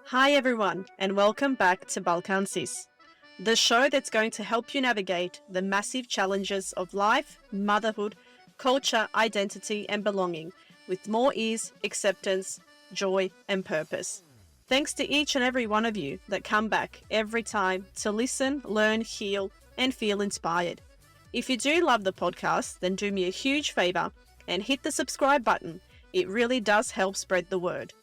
Hi everyone, and welcome back to Balkan Sis, the show that's going to help you navigate the massive challenges of life, motherhood, culture, identity, and belonging with more ease, acceptance, joy, and purpose. Thanks to each and every one of you that come back every time to listen, learn, heal, and feel inspired. If you do love the podcast, then do me a huge favor and hit the subscribe button. It really does help spread the word.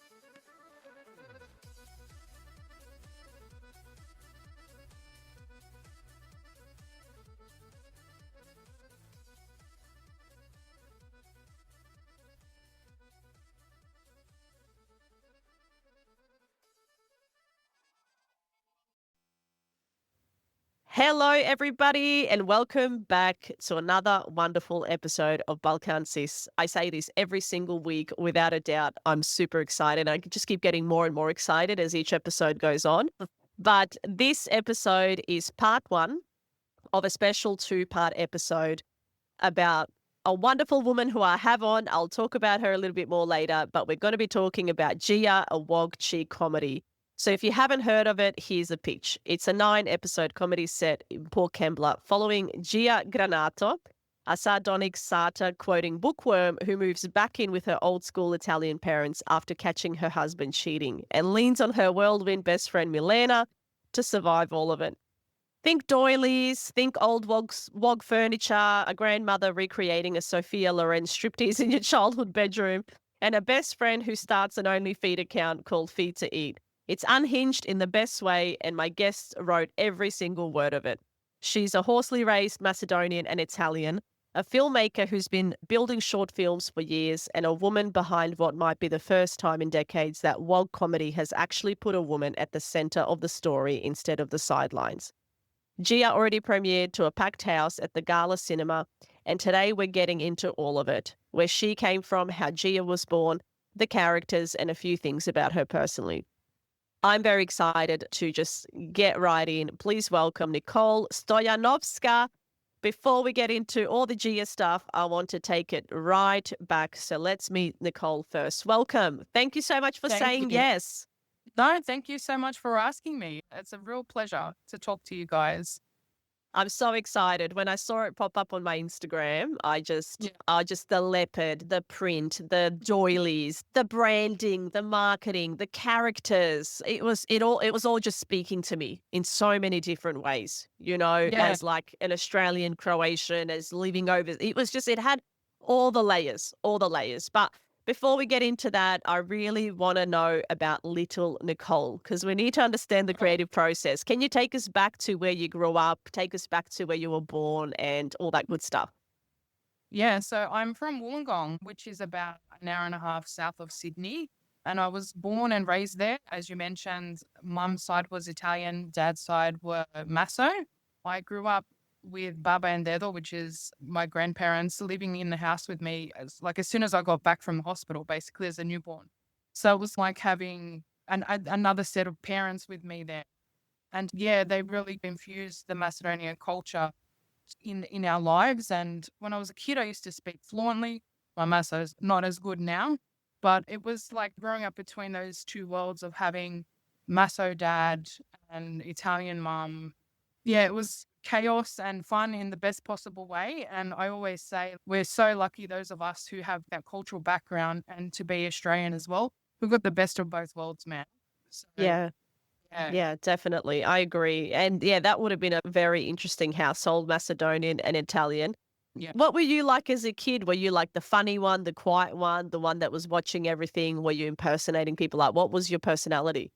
Hello, everybody, and welcome back to another wonderful episode of Balkan Sis. I say this every single week without a doubt. I'm super excited. I just keep getting more and more excited as each episode goes on. But this episode is part one of a special two-part episode about a wonderful woman who I have on. I'll talk about her a little bit more later, but we're going to be talking about Gia, a Wog Chick Comedy. So if you haven't heard of it, here's a pitch. It's a 9-episode comedy set in Port Kembla following Gia Granato, a sardonic Sartre-quoting bookworm who moves back in with her old-school Italian parents after catching her husband cheating and leans on her whirlwind best friend Milena to survive all of it. Think doilies, think old Wog furniture, a grandmother recreating a Sophia Loren striptease in your childhood bedroom, and a best friend who starts an only feed account called Feed to Eat. It's unhinged in the best way, and my guest wrote every single word of it. She's a Horsley-raised Macedonian and Italian, a filmmaker who's been building short films for years, and a woman behind what might be the first time in decades that Wog comedy has actually put a woman at the center of the story instead of the sidelines. Gia already premiered to a packed house at the Gala Cinema, and today we're getting into all of it, where she came from, how Gia was born, the characters, and a few things about her personally. I'm very excited to just get right in. Please welcome Nicole Stojanovska. Before we get into all the Gia stuff, I want to take it right back. So let's meet Nicole first. Welcome. Thank you so much for saying yes. No, thank you so much for asking me. It's a real pleasure to talk to you guys. I'm so excited. When I saw it pop up on my Instagram, the leopard, the print, the doilies, the branding, the marketing, the characters. It was all just speaking to me in so many different ways, as like an Australian Croatian, as living over. It had all the layers. But before we get into that, I really want to know about little Nicole, because we need to understand the creative process. Can you take us back to where you grew up, take us back to where you were born and all that good stuff? Yeah, so I'm from Wollongong, which is about an hour and a half south of Sydney. And I was born and raised there. As you mentioned, mum's side was Italian, dad's side were Maso. I grew up with Baba and Dedo, which is my grandparents, living in the house with me as soon as I got back from the hospital, basically as a newborn. So it was like having another set of parents with me there. And yeah, they really infused the Macedonian culture in our lives. And when I was a kid, I used to speak fluently. My Maso's not as good now, but it was like growing up between those two worlds of having Maso dad and Italian mum. Yeah, it was chaos and fun in the best possible way. And I always say we're so lucky, those of us who have that cultural background and to be Australian as well. We've got the best of both worlds, man. So, Yeah, definitely. I agree. And yeah, that would have been a very interesting household, Macedonian and Italian. Yeah. What were you like as a kid? Were you like the funny one, the quiet one, the one that was watching everything? Were you impersonating people? Like, what was your personality?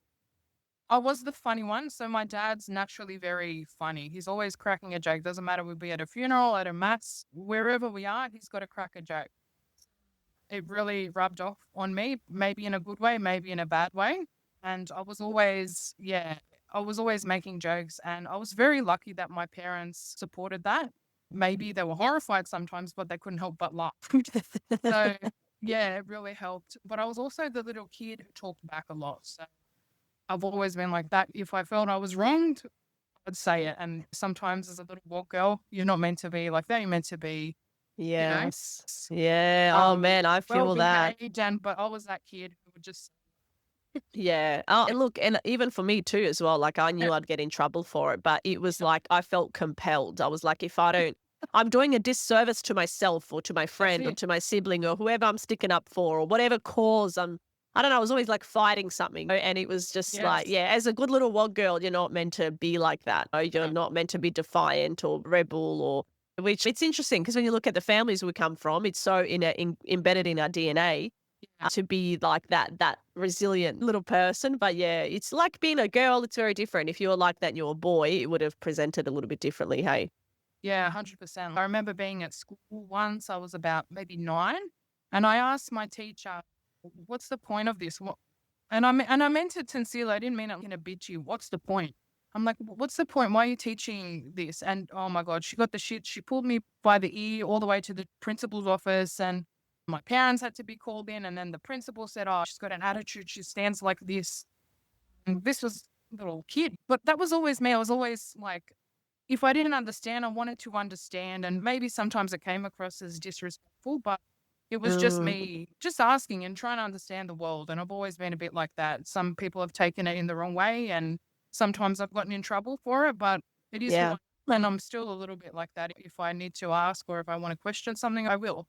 I was the funny one. So my dad's naturally very funny. He's always cracking a joke. Doesn't matter, we'll be at a funeral, at a mass, wherever we are, he's got to crack a joke. It really rubbed off on me, maybe in a good way, maybe in a bad way. And I was always making jokes. And I was very lucky that my parents supported that. Maybe they were horrified sometimes, but they couldn't help but laugh. So yeah, it really helped. But I was also the little kid who talked back a lot. So I've always been like that. If I felt I was wronged, I'd say it. And sometimes as a little Wog girl, you're not meant to be like that. You're meant to be Yes. Yeah. Oh Um, man, I well feel that. behaved, and but I was that kid who would just Yeah. Oh, and look, and even for me too as well, like I yeah, knew I'd get in trouble for it, but it was yeah, like I felt compelled. I was like, if I don't, I'm doing a disservice to myself or to my that's friend or it. to my sibling or whoever I'm sticking up for or whatever cause I don't know, I was always like fighting something. And it was just like, Yes. yeah, as a good little Wog girl, you're not meant to be like that. You're Yeah. not meant to be defiant or rebel or which it's interesting because when you look at the families we come from, it's so embedded in our DNA Yeah. to be like that resilient little person. But yeah, it's like being a girl, it's very different. If you were like that and you're a boy, it would have presented a little bit differently, hey? Yeah, 100%. I remember being at school once, I was about maybe 9, and I asked my teacher, "What's the point of this?" And I meant it sincerely. I didn't mean it in a bitchy. What's the point? I'm like, "What's the point? Why are you teaching this?" And oh my God, she got the shit. She pulled me by the ear all the way to the principal's office, and my parents had to be called in. And then the principal said, "Oh, she's got an attitude. She stands like this." And this was a little kid, but that was always me. I was always like, if I didn't understand, I wanted to understand. And maybe sometimes it came across as disrespectful, but it was just Mm, me just asking and trying to understand the world. And I've always been a bit like that. Some people have taken it in the wrong way, and sometimes I've gotten in trouble for it, but it is who I yeah. am. And I'm still a little bit like that. If I need to ask or if I want to question something, I will.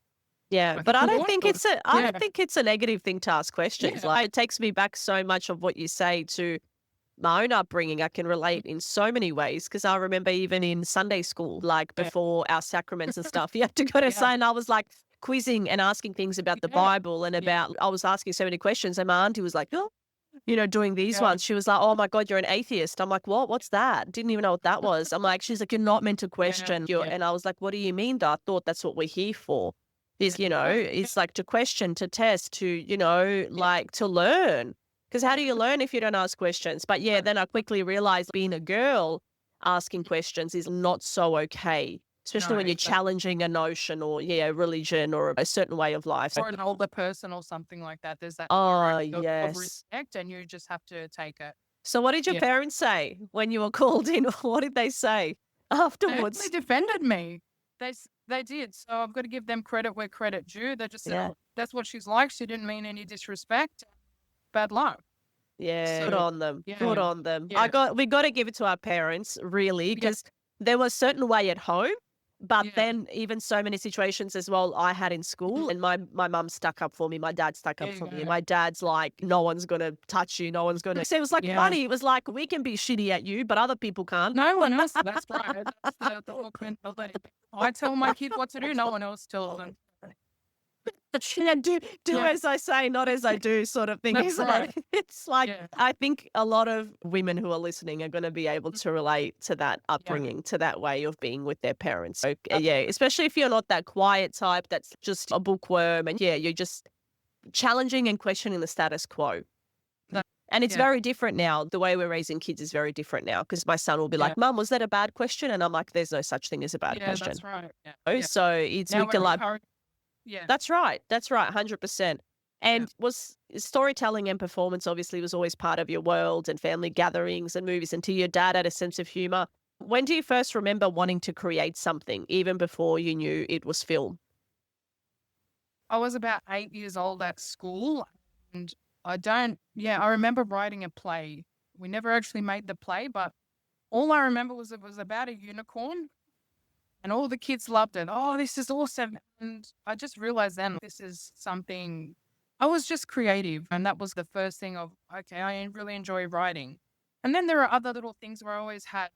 Yeah, I but I don't thought, think or- I yeah, don't think it's a negative thing to ask questions. yeah, Like it takes me back so much of what you say to my own upbringing. I can relate in so many ways because I remember even in Sunday school, like yeah, before our sacraments and stuff, you have to go to yeah, say, and I was like quizzing and asking things about the yeah, Bible and yeah, about, I was asking so many questions. And my auntie was like, oh, doing these yeah, ones. She was like, oh my God, you're an atheist. I'm like, what? What's that? Didn't even know what that was. I'm like, she's like, you're not meant to yeah, question. yeah. And I was like, what do you mean? I thought that's what we're here for. Is, Yeah, it's like to question, to test, to, yeah, like to learn. Because how do you learn if you don't ask questions? But yeah, then I quickly realized being a girl asking questions is not so okay, especially no, when you're exactly. challenging a notion or, yeah, religion or a certain way of life. Or an older person or something like that. There's that Oh, of yes. respect, and you just have to take it. So what did your Yeah. parents say when you were called in? What did they say They afterwards? defended me. They did. So I've got to give them credit where credit due. They just said, Yeah. "Oh, that's what she's like. She didn't mean any disrespect. Bad luck." Yeah. Good So on them. Good yeah, on them. yeah, We got to give it to our parents, really, yeah, because there was a certain way at home, but yeah, then even so many situations as well I had in school, mhm, and my mum stuck up for me, my dad stuck there up you for me. And go. my dad's like, no one's gonna touch you, no one's gonna. So it was like Yeah. funny. It was like we can be shitty at you, but other people can't. No one else. That's right. That's the awkward mentality. I tell my kids what to do. No one else tells them. Yeah, do Yeah, as I say, not as I do, sort of thing, that's isn't right. it? It's like Yeah, I think a lot of women who are listening are going to be able to relate to that yeah, upbringing, to that way of being with their parents. So that's yeah, especially if you're not that quiet type, that's just a bookworm, and yeah, you're just challenging and questioning the status quo. that. And it's Yeah, very different now. The way we're raising kids is very different now because my son will be yeah, like, "Mum, was that a bad question?" And I'm like, "There's no such thing as a bad yeah. question." That's right. Yeah, yeah. So it's we Now can we're like encouraged. Yeah, that's right. That's right. 100%. yeah. And was storytelling and performance obviously was always part of your world and family gatherings and movies until your dad had a sense of humor. When do you first remember wanting to create something, even before you knew it was film? I was about 8 years old at school, and I remember writing a play. We never actually made the play, but all I remember was it was about a unicorn, and all the kids loved it. Oh, this is awesome. And I just realized then this is something, I was just creative. And that was the first thing of, okay, I really enjoy writing. And then there are other little things where I always had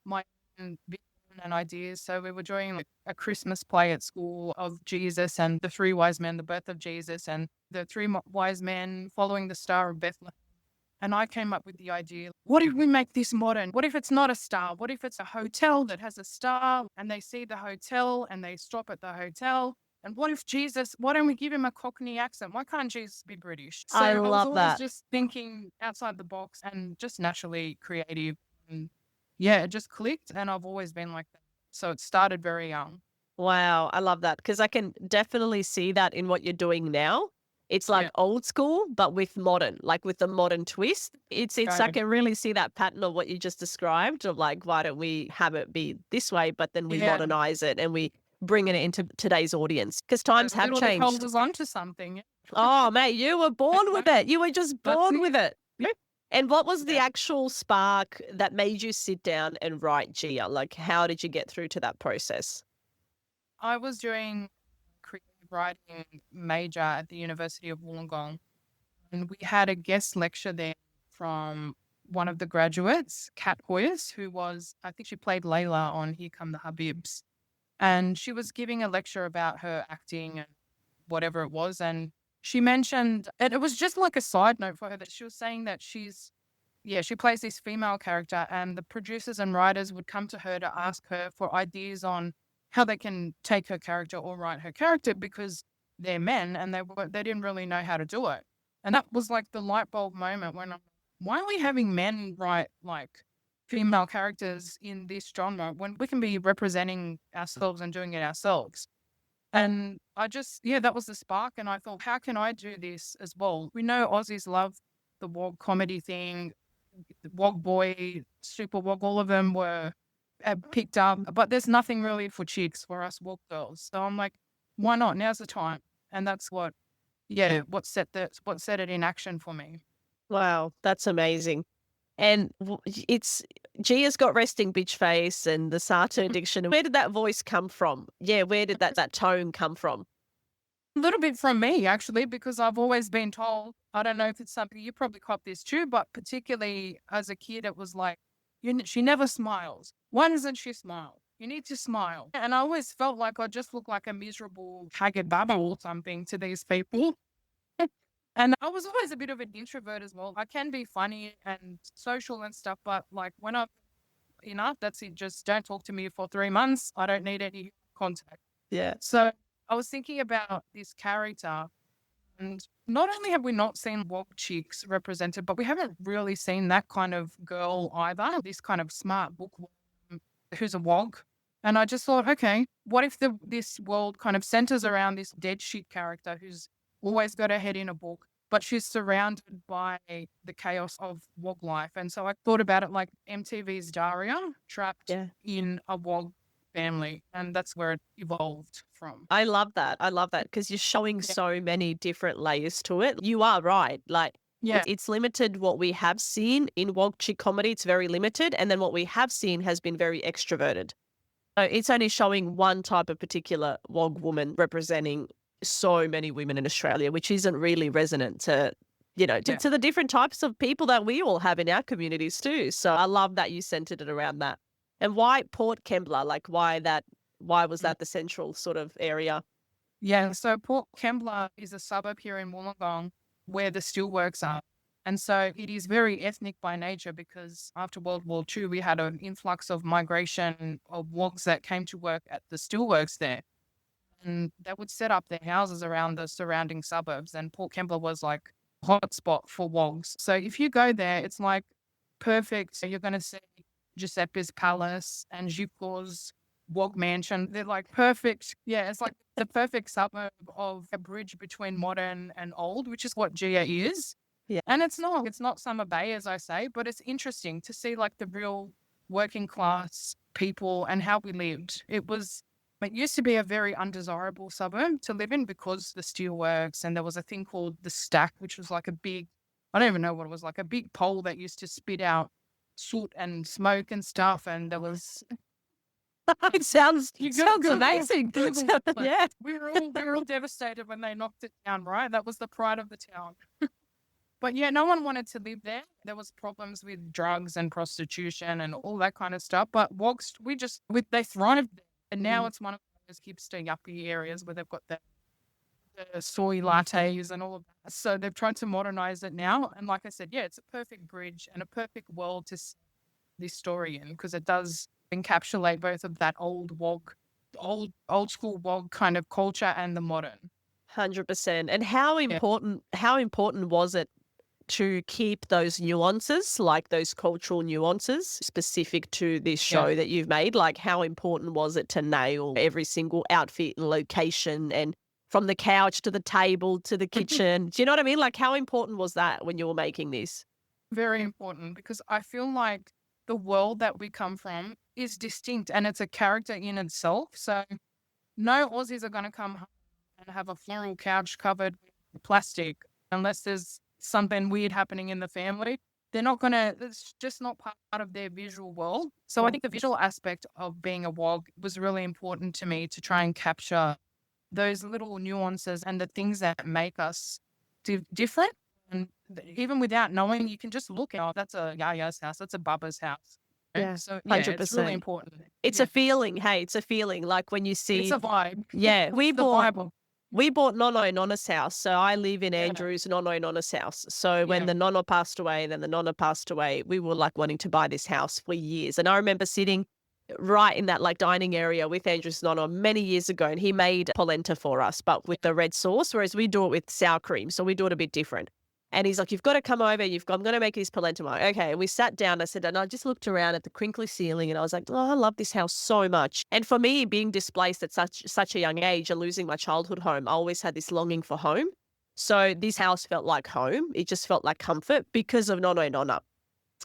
my own vision and ideas. So we were doing like a Christmas play at school of Jesus and the three wise men, the birth of Jesus, and the three wise men following the star of Bethlehem. And I came up with the idea, what if we make this modern? What if it's not a star? What if it's a hotel that has a star and they see the hotel and they stop at the hotel? And what if Jesus, why don't we give him a Cockney accent? Why can't Jesus be British? So I I was love always that. just thinking outside the box and just naturally creative. And yeah, it just clicked. And I've always been like that. So it started very young. Wow, I love that because I can definitely see that in what you're doing now. It's like Yeah. old school, but with modern, like with the modern twist. It's I Right. can really see that pattern of what you just described of like, why don't we have it be this way, but then we Yeah. modernize it and we bringing it into today's audience? Because times have Little Nicole changed. was onto something. Oh, mate, you were born with it. You were just born with it. Yeah. And what was the Yeah. actual spark that made you sit down and write Gia? Like, how did you get through to that process? I was doing creative writing major at the University of Wollongong, and we had a guest lecture there from one of the graduates, Kat Hoyes, who was, I think she played Layla on Here Come the Habibs. And she was giving a lecture about her acting and whatever it was. And she mentioned, and it was just like a side note for her, that she was saying that she plays this female character, and the producers and writers would come to her to ask her for ideas on how they can take her character or write her character, because they're men and they didn't really know how to do it. And that was like the light bulb moment when why are we having men write like female characters in this genre when we can be representing ourselves and doing it ourselves? And that was the spark. And I thought, how can I do this as well? We know Aussies love the Wog comedy thing, the Wog Boy, Super Wog, all of them were picked up, but there's nothing really for chicks, for us Wog girls. So I'm like, why not? Now's the time. And that's what set it in action for me. Wow, that's amazing. And it's Gia's got resting bitch face and the Sartre addiction. Where did that voice come from? Yeah, where did that tone come from? A little bit from me, actually, because I've always been told, I don't know if it's something you probably cop this too, but particularly as a kid, it was like, she never smiles. Why doesn't she smile? You need to smile. And I always felt like I just looked like a miserable, haggard baba or something to these people. And I was always a bit of an introvert as well. I can be funny and social and stuff, but like when I'm enough, that's it. Just don't talk to me for 3 months. I don't need any contact. Yeah. So I was thinking about this character, and not only have we not seen Wog chicks represented, but we haven't really seen that kind of girl either. This kind of smart bookworm who's a Wog. And I just thought, okay, what if this world kind of centers around this dead shit character who's always got her head in a book, but she's surrounded by the chaos of Wog life. And so I thought about it like MTV's Daria, trapped in a Wog family. And that's where it evolved from. I love that. I love that because you're showing so many different layers to it. You are right. Like, it's limited what we have seen in Wog Chick Comedy. It's very limited. And then what we have seen has been very extroverted. So it's only showing one type of particular Wog woman representing so many women in Australia, which isn't really resonant to the different types of people that we all have in our communities too. So I love that you centered it around that. And why Port Kembla? Like why was that the central sort of area? Yeah, so Port Kembla is a suburb here in Wollongong where the steelworks are. And so it is very ethnic by nature because after World War II, we had an influx of migration of Wogs that came to work at the steelworks there. And they would set up their houses around the surrounding suburbs. And Port Kembla was like a hotspot for Wogs. So if you go there, it's like perfect. So you're going to see Giuseppe's Palace and Gipco's Wog Mansion. They're like perfect. Yeah, it's like the perfect suburb of a bridge between modern and old, which is what Gia is. Yeah. And it's not Summer Bay, as I say, but it's interesting to see like the real working class people and how we lived. It used to be a very undesirable suburb to live in because the steelworks, and there was a thing called the stack, which was like I don't even know what it was, like a big pole that used to spit out soot and smoke and stuff. And there was... It sounds amazing. Yeah. We were all devastated when they knocked it down, right? That was the pride of the town. But yeah, no one wanted to live there. There was problems with drugs and prostitution and all that kind of stuff. But Wogs, they thrived there. And now it's one of those hipster yuppie areas where they've got the soy lattes and all of that. So they've tried to modernize it now. And like I said, it's a perfect bridge and a perfect world to see this story in because it does encapsulate both of that old Wog, old school Wog kind of culture and the modern. 100%. And how important was it to keep those nuances, like those cultural nuances specific to this show that you've made? Like how important was it to nail every single outfit and location and from the couch to the table to the kitchen? Do you know what I mean? Like how important was that when you were making this? Very important because I feel like the world that we come from is distinct and it's a character in itself. So no Aussies are going to come home and have a floral couch covered with plastic unless there's something weird happening in the family. They're not going to, it's just not part of their visual world. So I think the visual aspect of being a Wog was really important to me to try and capture those little nuances and the things that make us different. And even without knowing, you can just look at, oh, that's a Yaya's house, that's a Baba's house. Yeah, So yeah, it's 100%. really important. It's a feeling. Hey, it's a feeling. Like when you see, It's a vibe. yeah, we bought Nono and Nonna's house. So I live in Andrew's Nono and Nonna's house. So when the Nonna passed away, then the Nonna passed away, we were like wanting to buy this house for years. And I remember sitting right in that like dining area with Andrew's Nonna many years ago, and he made polenta for us, but with the red sauce, whereas we do it with sour cream. So we do it a bit different. And he's like, you've got to come over. I'm going to make this polenta. I'm like, okay. And we sat down. I said, and I just looked around at the crinkly ceiling and I was like, oh, I love this house so much. And for me, being displaced at such a young age and losing my childhood home, I always had this longing for home. So this house felt like home. It just felt like comfort because of Nono and Nonna.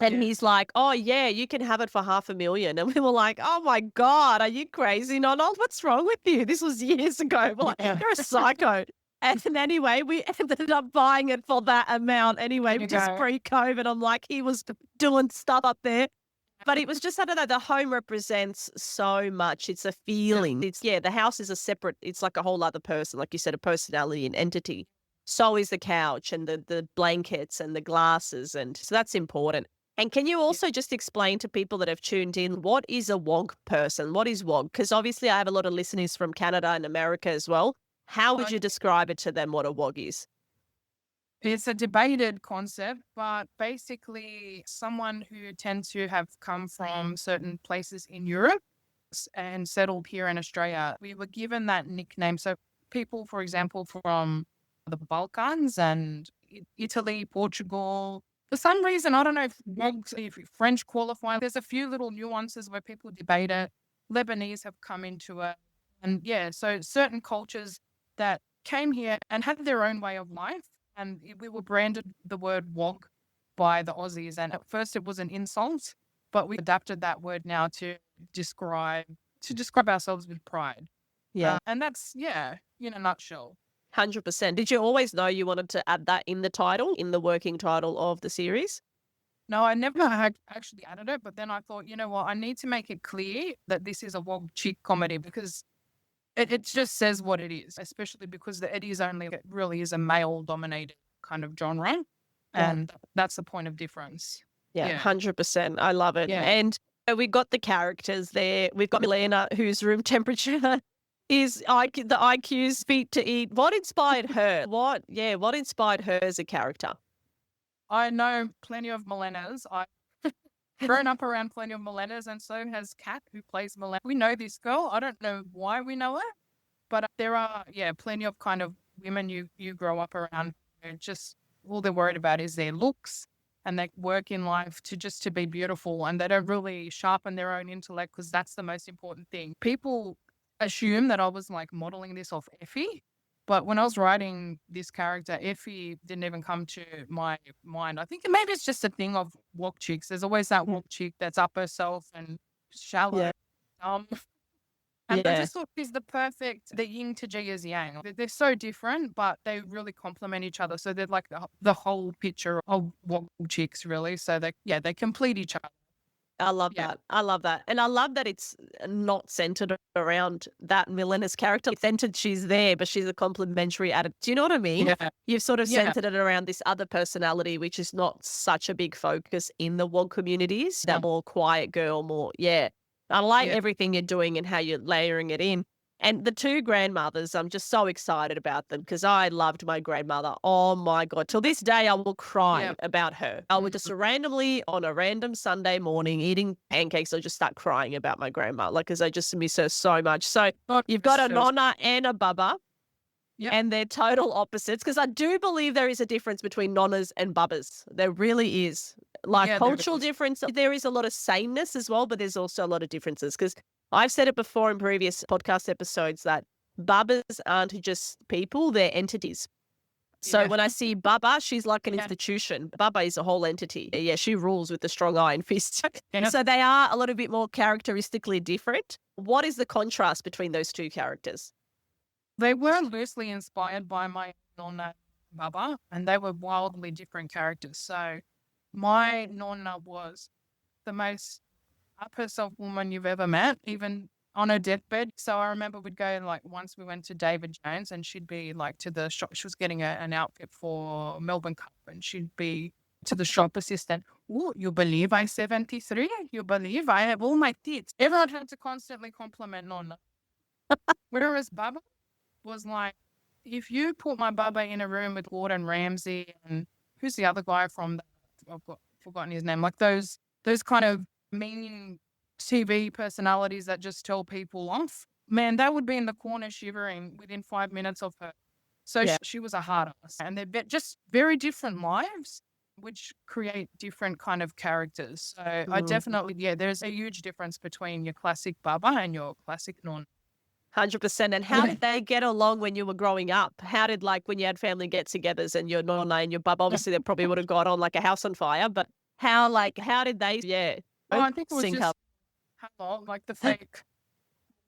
And he's like, oh, yeah, you can have it for $500,000. And we were like, oh, my God, are you crazy, Nonna? What's wrong with you? This was years ago. We're like, you're a psycho. And anyway, we ended up buying it for that amount anyway, just pre-COVID. I'm like, he was doing stuff up there. But it was just, I don't know, the home represents so much. It's a feeling. It's, the house is it's like a whole other person. Like you said, a personality and entity. So is the couch and the blankets and the glasses. And so that's important. And can you also just explain to people that have tuned in, what is a Wog person? What is Wog? Because obviously I have a lot of listeners from Canada and America as well. How would you describe it to them, what a Wog is? It's a debated concept, but basically someone who tends to have come from certain places in Europe and settled here in Australia. We were given that nickname. So people, for example, from the Balkans and Italy, Portugal, for some reason, I don't know if French qualify. There's a few little nuances where people debate it. Lebanese have come into it. And so certain cultures that came here and had their own way of life. And we were branded the word Wog by the Aussies. And at first it was an insult, but we adapted that word now to describe ourselves with pride. Yeah. And that's, in a nutshell. 100%. Did you always know you wanted to add that in the title, in the working title of the series? No, I never had actually added it, but then I thought, you know what, I need to make it clear that this is a Wog Chick comedy because it just says what it is, especially because it really is a male-dominated kind of genre, and that's the point of difference. Yeah, 100%. I love it. Yeah. And we got the characters there. We've got Milena, whose room temperature is the IQ's feet to eat. What inspired her? What inspired her as a character? I know plenty of Milenas. I've grown up around plenty of Milenas, and so has Kat, who plays Milena. We know this girl. I don't know why we know her, but there are, plenty of kind of women you grow up around who just all they're worried about is their looks, and they work in life to be beautiful, and they don't really sharpen their own intellect because that's the most important thing. People assume that I was like modeling this off Effie, but when I was writing this character, Effie didn't even come to my mind. I think maybe it's just a thing of Wog chicks. There's always that Wog chick that's up herself and shallow, dumb. And I just thought she's the yin to Gia's yang. They're so different, but they really complement each other. So they're like the whole picture of Wog chicks, really. So they complete each other. I love that. I love that. And I love that it's not centered around that Milena's character. It's centered, she's there, but she's a complementary added. Do you know what I mean? Yeah. You've sort of centered it around this other personality, which is not such a big focus in the Wog communities. That more quiet girl, more, I like everything you're doing and how you're layering it in. And the two grandmothers, I'm just so excited about them because I loved my grandmother. Oh, my God. Till this day, I will cry about her. I would just randomly, on a random Sunday morning, eating pancakes, I'll just start crying about my grandma, because I just miss her so much. So you've got a Nonna and a Baba, and they're total opposites, because I do believe there is a difference between Nonnas and Babas. There really is. Like cultural difference. There is a lot of sameness as well, but there's also a lot of differences, because I've said it before in previous podcast episodes that Babas aren't just people, they're entities. So Yeah. when I see Baba, she's like an Yeah. institution. Baba is a whole entity. Yeah, she rules with the strong iron fist. Yeah. So they are a little bit more characteristically different. What is the contrast between those two characters? They were loosely inspired by my Nonna Baba, and they were wildly different characters. So my Nonna was the most up herself woman you've ever met, even on her deathbed. So I remember we'd go, like, once we went to David Jones, and she'd be like to the shop. She was getting an outfit for Melbourne Cup, and she'd be to the shop assistant. Oh, you believe I'm 73? You believe I have all my teeth? Everyone had to constantly compliment Nonna. Whereas Baba was like, if you put my Baba in a room with Gordon Ramsay and who's the other guy from forgotten his name, like those kind of mean TV personalities that just tell people off, man, that would be in the corner shivering within 5 minutes of her. So Yeah. she was a hard ass, and they're just very different lives, which create different kind of characters. So I definitely, there's a huge difference between your classic Baba and your classic Non. 100%. And how did they get along when you were growing up? How did, like, when you had family get-togethers and your nonna and your bub, obviously they probably would have got on like a house on fire, but how did they, I think it was sync just up? hello, like the fake.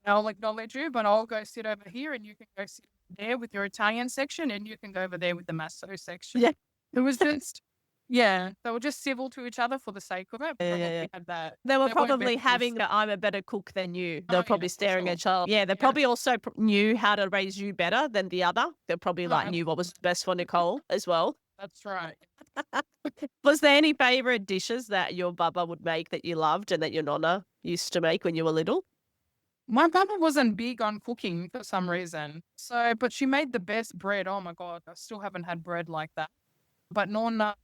I'll acknowledge you, but I'll go sit over here, and you can go sit there with your Italian section, and you can go over there with the Masso section. Yeah. It was just, they were just civil to each other for the sake of it. Yeah. Had that. They were They weren't probably better having the I'm a better cook than you. They're Oh, yeah, probably for staring sure. at each other. Yeah, they probably also knew how to raise you better than the other. They probably like Right. knew what was best for Nicole as well. That's right. Was there any favorite dishes that your baba would make that you loved and that your nonna used to make when you were little? My mama wasn't big on cooking for some reason. So, but she made the best bread. Oh my God, I still haven't had bread like that. But Nonna,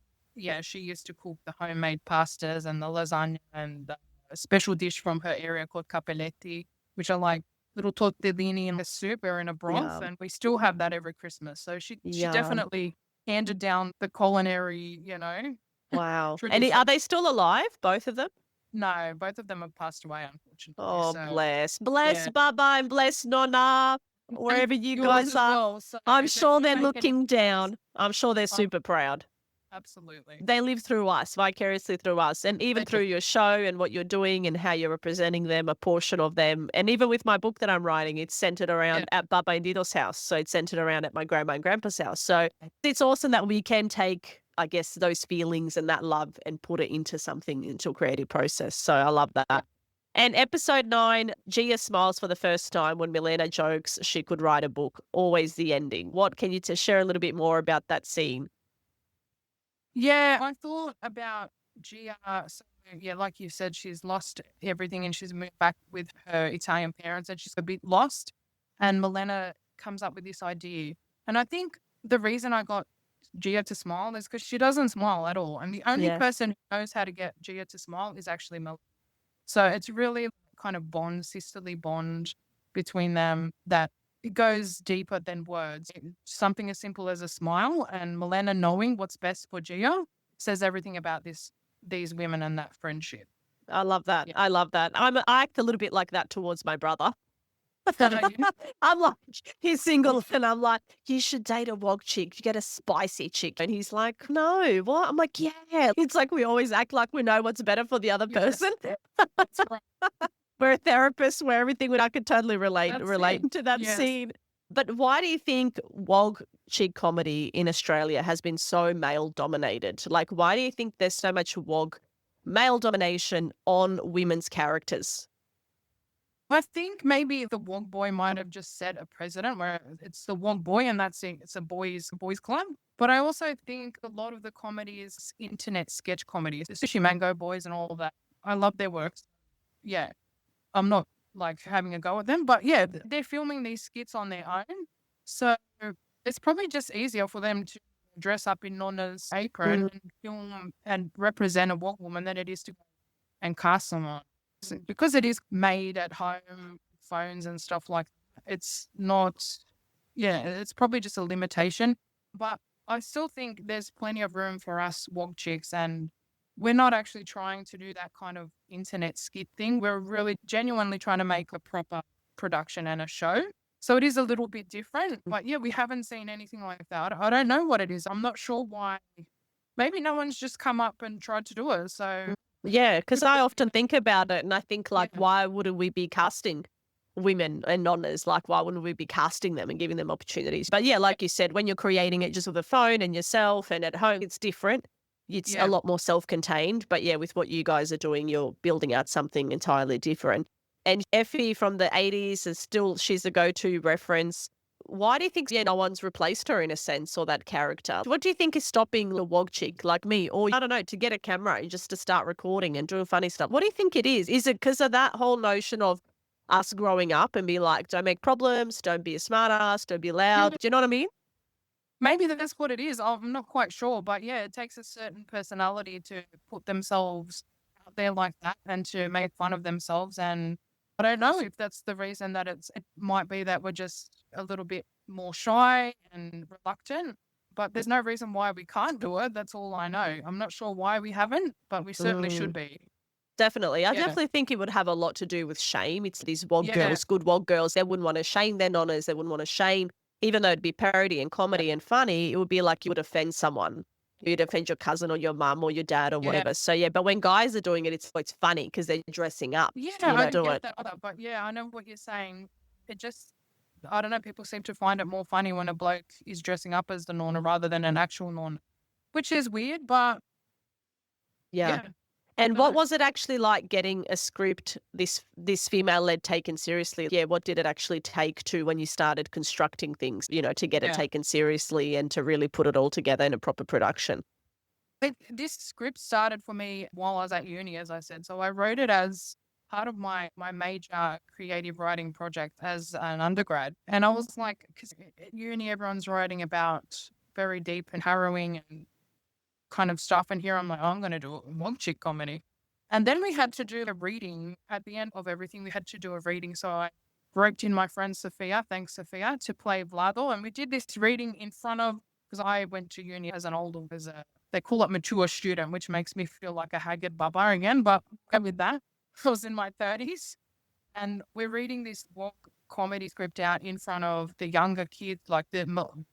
she used to cook the homemade pastas and the lasagna and a special dish from her area called capelletti, which are like little tortellini in a soup or in a broth. Yum. And we still have that every Christmas. So she Yum. definitely handed down the culinary, Wow. And tradition. are they still alive, both of them? No, both of them have passed away, unfortunately. Oh, So, bless yeah. Baba and bless Nonna, wherever you yours guys as are. well, so I'm sure they're definitely making looking down. I'm sure they're Um, super proud. Absolutely. They live through us, vicariously through us, and even They do. through your show and what you're doing and how you're representing them, a portion of them. And even with my book that I'm writing, it's centered around at Baba and Dido's house. So it's centered around at my grandma and grandpa's house. So it's awesome that we can take, I guess, those feelings and that love and put it into something, into a creative process. So I love that. And episode 9, Gia smiles for the first time when Milena jokes she could write a book. Always the ending. What can you share a little bit more about that scene? Yeah, I thought about Gia. So, like you said, she's lost everything and she's moved back with her Italian parents and she's a bit lost. And Milena comes up with this idea. And I think the reason I got Gia to smile is because she doesn't smile at all. And the only Yeah. person who knows how to get Gia to smile is actually Milena. So it's really kind of sisterly bond between them that it goes deeper than words. Something as simple as a smile and Milena knowing what's best for Gia says everything about these women and that friendship. I love that. Yeah. I love that. I act a little bit like that towards my brother. Don't you? I'm like, he's single, and I'm like, you should date a Wog chick. You get a spicy chick. And he's like, no, what? I'm like, yeah. It's like we always act like we know what's better for the other Yes. person. That's right. We're a therapist, we're everything. I could totally relate That's relate to that Yes. scene. But why do you think Wog Chick Comedy in Australia has been so male dominated? Like, why do you think there's so much Wog male domination on women's characters? I think maybe the Wog Boy might have just set a precedent where it's the Wog Boy and that's it. It's a boys club. But I also think a lot of the comedy is internet sketch comedy, especially Mango Boys and all of that. I love their works. Yeah. I'm not like having a go at them, but yeah, they're filming these skits on their own. So it's probably just easier for them to dress up in Nonna's apron and film and represent a Wog woman than it is to go and cast someone. Because it is made at home, phones and stuff like that, it's not, it's probably just a limitation. But I still think there's plenty of room for us Wog chicks, and we're not actually trying to do that kind of internet skit thing. We're really genuinely trying to make a proper production and a show. So it is a little bit different. But yeah, we haven't seen anything like that. I don't know what it is. I'm not sure why. Maybe no one's just come up and tried to do it. So Yeah, because I often think about it and I think, like, yeah, why wouldn't we be casting women and non-ners? Like, why wouldn't we be casting them and giving them opportunities? But yeah, like you said, when you're creating it just with a phone and yourself and at home, it's different. It's a yeah. lot more self-contained. But yeah, with what you guys are doing, you're building out something entirely different. And Effie from the 80s is still, she's a go-to reference. Why do you think, yeah, no one's replaced her in a sense, or that character? What do you think is stopping the Wog Chick like me, or I don't know, to get a camera and just to start recording and doing funny stuff? What do you think it is? Is it because of that whole notion of us growing up and be like, don't make problems, don't be a smart ass, don't be loud? Do you know what I mean? Maybe that's what it is. I'm not quite sure. But yeah, it takes a certain personality to put themselves out there like that and to make fun of themselves. And I don't know if that's the reason that it might be that we're just a little bit more shy and reluctant. But there's no reason why we can't do it. That's all I know. I'm not sure why we haven't, but we certainly should Mm, be. definitely. I Yeah. definitely think it would have a lot to do with shame. It's these Wog Yeah. girls, good Wog girls. They wouldn't want to shame their nonnas. They wouldn't want to shame, even though it'd be parody and Yeah. comedy and funny, it would be like you would offend someone. You'd offend your cousin or your mum or your dad or Yeah. whatever. So yeah, but when guys are doing it, it's funny because they're dressing up, Yeah, you I know, do do get it. that other, but yeah, I know what you're saying. It just, I don't know, people seem to find it more funny when a bloke is dressing up as the Nonna rather than an actual Nonna, which is weird, but Yeah. yeah, I And don't what know. was it actually like getting a script, this female led, taken seriously? Yeah, what did it actually take to when you started constructing things, you know, to get it Yeah. taken seriously and to really put it all together in a proper production? This script started for me while I was at uni, as I said. So I wrote it as part of my major creative writing project as an undergrad. And I was like, because at uni, everyone's writing about very deep and harrowing and kind of stuff. And here I'm like, oh, I'm going to do a Wog Chick comedy. And then we had to do a reading at the end of everything. We had to do a reading. So I roped in my friend Sophia, thanks Sophia, to play Vlado. And we did this reading in front of, because I went to uni as an older, they call it mature student, which makes me feel like a haggard baba again. But okay with that, I was in my 30s. And we're reading this Wog comedy script out in front of the younger kids, like the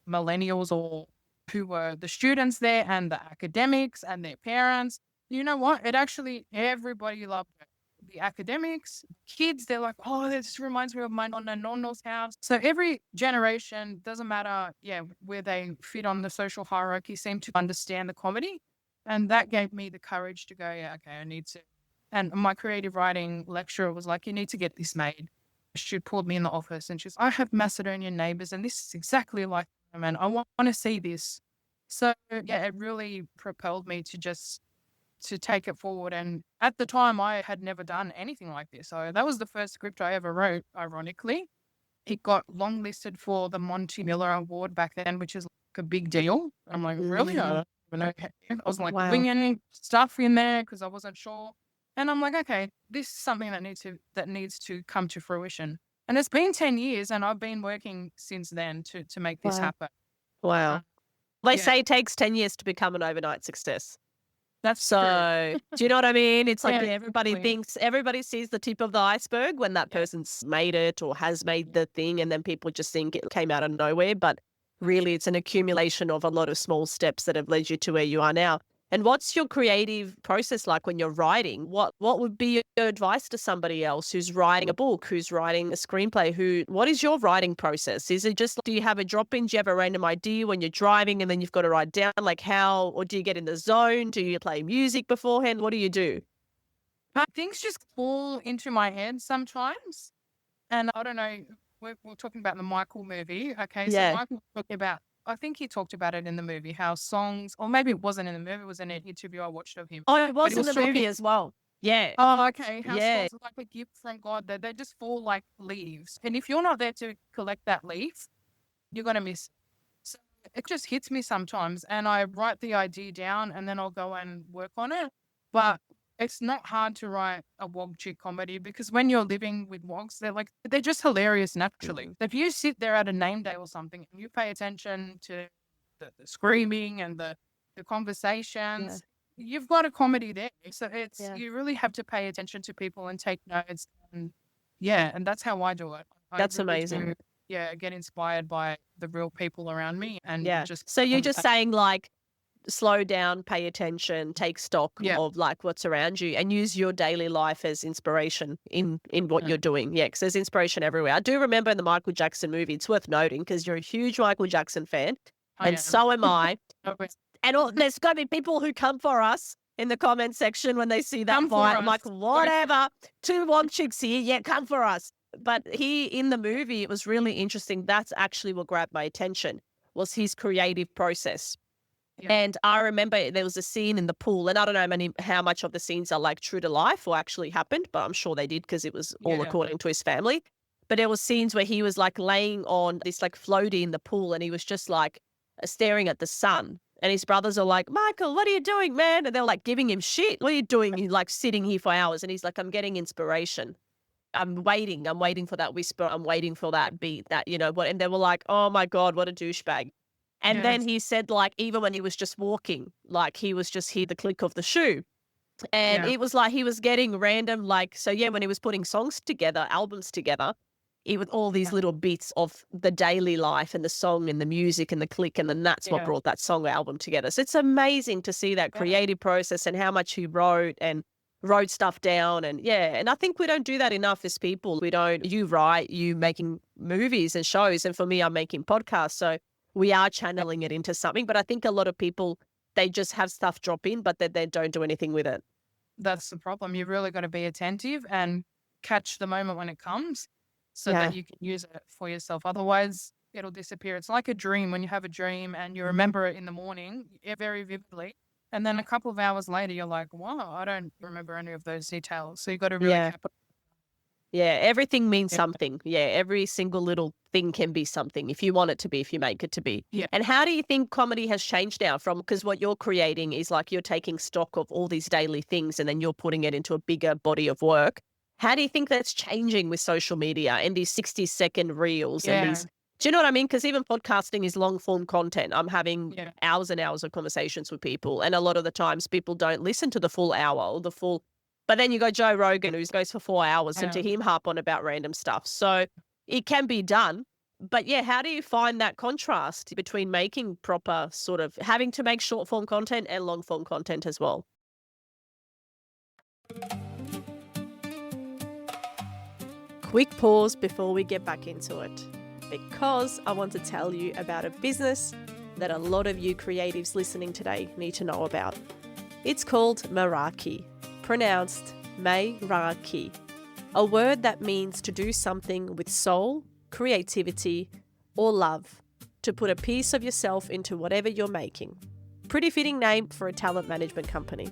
millennials or who were the students there and the academics and their parents. You know what? It actually, everybody loved it. The academics, kids, they're like, oh, this reminds me of my nonna's house. So every generation, doesn't matter, yeah, where they fit on the social hierarchy, seem to understand the comedy. And that gave me the courage to go, yeah, okay, I need to. And my creative writing lecturer was like, you need to get this made. She pulled me in the office and she's, I have Macedonian neighbors and this is exactly like them and I want to see this. So yeah, it really propelled me to take it forward. And at the time I had never done anything like this. So that was the first script I ever wrote, ironically. It got longlisted for the Monty Miller Award back then, which is like a big deal. I'm like, really? I Mm, don't even know. I was like wow. winging stuff in there because I wasn't sure. And I'm like, okay, this is something that needs to come to fruition. And it's been 10 years and I've been working since then to make this Wow. happen. Wow. They Yeah, say it takes 10 years to become an overnight success. that's true. So, do you know what I mean? It's like Yeah, everybody exactly. everybody sees the tip of the iceberg when that Yeah, person's made it or has made the thing, and then people just think it came out of nowhere. But really, it's an accumulation of a lot of small steps that have led you to where you are now. And what's your creative process like when you're writing? What would be your advice to somebody else who's writing a book, who's writing a screenplay? What is your writing process? Is it just, do you have a drop in? Do you have a random idea when you're driving and then you've got to write down like how, or do you get in the zone? Do you play music beforehand? What do you do? but things just fall into my head sometimes. And I don't know, we're talking about the Michael movie. Okay, so Yeah. Michael talked about, I think he talked about it in the movie, how songs, or maybe it wasn't in the movie, it was in an interview I watched of him. Oh, it But was he in was the talking, movie as well. Yeah. oh, okay, how Yeah. songs are like a gift from God, that they just fall like leaves. And if you're not there to collect that leaf, you're going to miss. So it just hits me sometimes. And I write the idea down and then I'll go and work on it. But it's not hard to write a Wog Chick comedy because when you're living with wogs, they're just hilarious naturally. If you sit there at a name day or something and you pay attention to the screaming and the Yeah. conversations, you've got a comedy there. So Yeah. you really have to pay attention to people and take notes. And yeah, and that's how I do it. I That's really amazing. do. get inspired by the real people around me and Yeah. just So you're on just saying like, slow down, pay attention, take stock yeah, of like what's around you and use your daily life as inspiration in what yeah, you're doing. Yeah, because there's inspiration everywhere. I do remember in the Michael Jackson movie, it's worth noting because you're a huge Michael Jackson fan I and am. so am I. Okay. And there's going to be people who come for us in the comment section when they see that Come for fight. I'm us. like, whatever, two Wog Chicks here. Yeah, come for us. But in the movie, it was really interesting. That's actually what grabbed my attention was his creative process. Yeah, And I remember there was a scene in the pool, and I don't know how much of the scenes are like true to life or actually happened, but I'm sure they did because it was all yeah, according to his family. But there was scenes where he was like laying on this like floaty in the pool and he was just like staring at the sun. And his brothers are like, Michael, what are you doing, man? And they're like giving him shit. What are you doing? You're like sitting here for hours. And he's like, I'm getting inspiration. I'm waiting for that whisper. I'm waiting for that beat, that, you know, what. And they were like, oh my God, what a douchebag. And then yes, he said, like, even when he was just walking, like he was just hear the click of the shoe. And yeah, it was like he was getting random, like, so yeah, when he was putting songs together, albums together, it was all these yeah, little bits of the daily life and the song and the music and the click. And then that's what yeah, brought that song or album together. So it's amazing to see that yeah. creative process and how much he wrote and wrote stuff down. And yeah, and I think we don't do that enough as people. We don't, you write, you making movies and shows. And for me, I'm making podcasts. So we are channeling it into something. But I think a lot of people, they just have stuff drop in, but they don't do anything with it. That's the problem. You really got to be attentive and catch the moment when it comes so Yeah. that you can use it for yourself. Otherwise, it'll disappear. It's like a dream when you have a dream and you remember it in the morning very vividly. And then a couple of hours later, you're like, wow, I don't remember any of those details. So you got to really Yeah. capitalize. Yeah. Everything means Yeah. something. Yeah. Every single little thing can be something if you want it to be, if you make it to be. Yeah. And how do you think comedy has changed now from, because what you're creating is like you're taking stock of all these daily things and then you're putting it into a bigger body of work. How do you think that's changing with social media and these 60-second reels and Yeah. these, do you know what I mean? Because even podcasting is long form content. I'm having Yeah. hours and hours of conversations with people. And a lot of the times people don't listen to the full hour or the full, but then you go Joe Rogan, who goes for 4 hours, and to Yeah. him harp on about random stuff. So it can be done. But yeah, how do you find that contrast between making proper sort of having to make short form content and long form content as well? Quick pause before we get back into it, because I want to tell you about a business that a lot of you creatives listening today need to know about. It's called Meraki, pronounced May-ra-ki, a word that means to do something with soul, creativity, or love, to put a piece of yourself into whatever you're making. Pretty fitting name for a talent management company.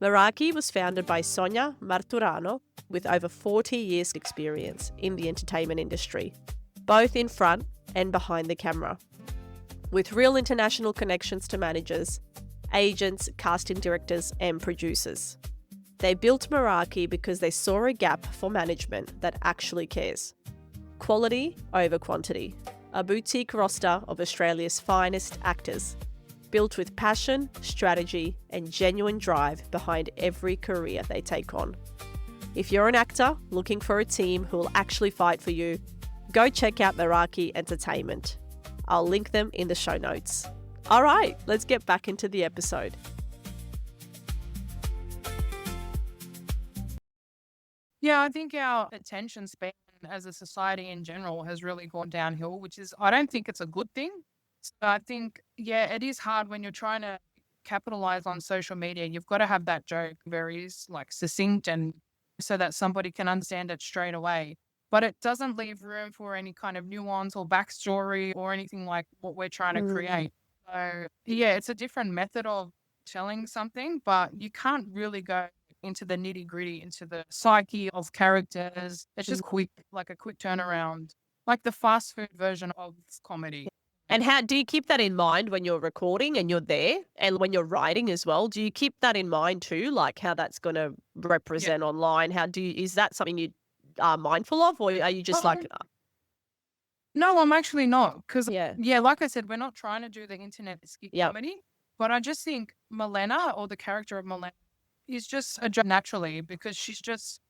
Meraki was founded by Sonia Marturano with over 40 years experience in the entertainment industry, both in front and behind the camera, with real international connections to managers, agents, casting directors, and producers. They built Meraki because they saw a gap for management that actually cares. Quality over quantity. A boutique roster of Australia's finest actors, built with passion, strategy, and genuine drive behind every career they take on. If you're an actor looking for a team who will actually fight for you, go check out Meraki Entertainment. I'll link them in the show notes. All right, let's get back into the episode. Yeah, I think our attention span as a society in general has really gone downhill, which is, I don't think it's a good thing. So I think, yeah, it is hard when you're trying to capitalize on social media. You've got to have that joke very like succinct and so that somebody can understand it straight away. But it doesn't leave room for any kind of nuance or backstory or anything like what we're trying to create. So yeah, it's a different method of telling something, but you can't really go into the nitty gritty, into the psyche of characters. It's just quick, like a quick turnaround, like the fast food version of comedy. And how do you keep that in mind when you're recording and you're there, and when you're writing as well? Do you keep that in mind too, like how that's going to represent online? Is that something you are mindful of, or are you just Um, like, No, I'm actually not. Because, yeah, yeah, like I said, we're not trying to do the internet skit yeah, comedy, but I just think Milena or the character of Milena is just a joke naturally because she's just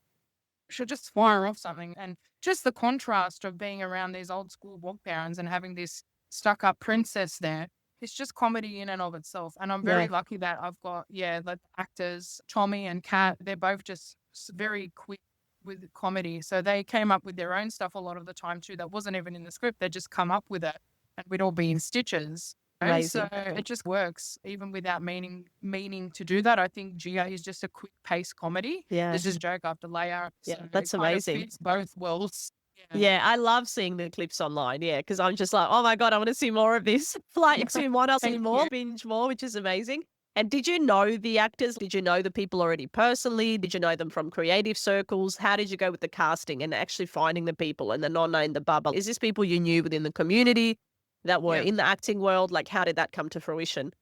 she'll just fire off something. And just the contrast of being around these old school Wog parents and having this stuck up princess there, it's just comedy in and of itself. And I'm very Yeah. lucky that I've got, the actors, Tommy and Kat, they're both just very quick with comedy. So they came up with their own stuff a lot of the time too. That wasn't even in the script. They just come up with it and we'd all be in stitches. Amazing. So it just works even without meaning to do that. I think Gia is just a quick pace comedy. Yeah. It's just joke after layer. Yeah, So that's it kind of amazing. fits both worlds. Yeah, I love seeing the clips online. Yeah, because I'm just like, oh my God, I want to see more of this. Like, see one, I'll see Thank more, you. binge more, which is amazing. And did you know the actors? Did you know the people already personally? Did you know them from creative circles? How did you go with the casting and actually finding the people and the nonna in the bubble? Is this people you knew within the community that were Yeah. in the acting world? Like, how did that come to fruition?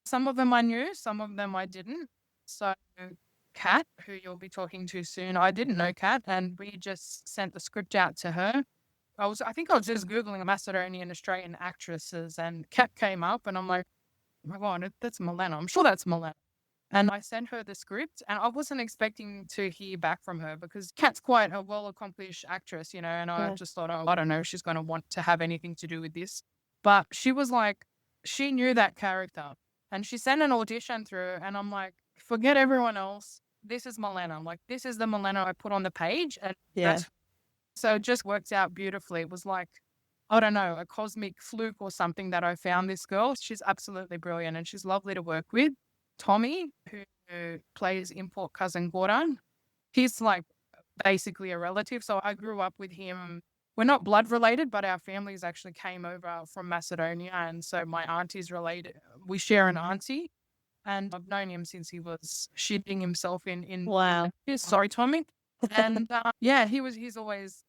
Some of them I knew, some of them I didn't. So Kat, who you'll be talking to soon, I didn't know Kat, and we just sent the script out to her. I think I was just Googling Macedonian Australian actresses, and Kat came up, and I'm like, oh my God, that's Milena. I'm sure that's Milena. And I sent her the script, and I wasn't expecting to hear back from her because Kat's quite a well-accomplished actress, and I Yeah. just thought, oh, I don't know if she's going to want to have anything to do with this. But she was like, she knew that character, and she sent an audition through, and I'm like, forget everyone else. This is Milena. I'm like, this is the Milena I put on the page, and Yeah. so it just worked out beautifully. It was like, I don't know, a cosmic fluke or something that I found this girl. She's absolutely brilliant and she's lovely to work with. Tommy, who plays import cousin Goran, he's like basically a relative. So I grew up with him. We're not blood related, but our families actually came over from Macedonia. And so my auntie's related. We share an auntie. And I've known him since he was shitting himself in Wow. sorry, Tommy. And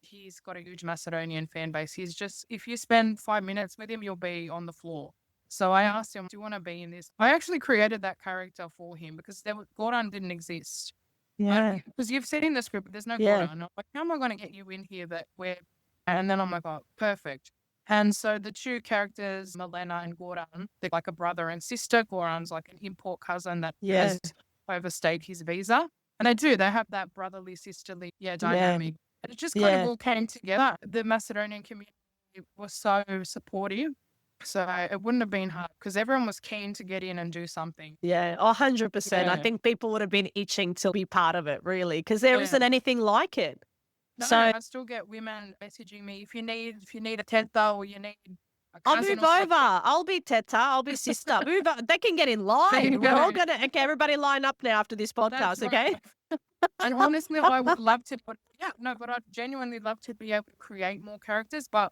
he's got a huge Macedonian fan base. He's just, if you spend 5 minutes with him, you'll be on the floor. So I asked him, do you want to be in this? I actually created that character for him because Goran didn't exist. Yeah. Because you've said in the script, there's no Yeah. Goran. I'm like, how am I going to get you in here and then I'm like, oh, perfect. And so the two characters, Milena and Goran, they're like a brother and sister. Goran's like an import cousin that has overstayed his visa. And they have that brotherly, sisterly, dynamic. And it just kind of all came together. The Macedonian community was so supportive. So it wouldn't have been hard because everyone was keen to get in and do something. Yeah, 100%. I Yeah. think people would have been itching to be part of it, really, because there Yeah. isn't anything like it. No, So I still get women messaging me if you need a teta or you need a I'll cousin move or something. over. I'll be teta. I'll be sister. Move over. They can get in There line. you We're all go. gonna. Okay, everybody line up now after this podcast. That's Okay. right. And honestly, I would love to, but I'd genuinely love to be able to create more characters, but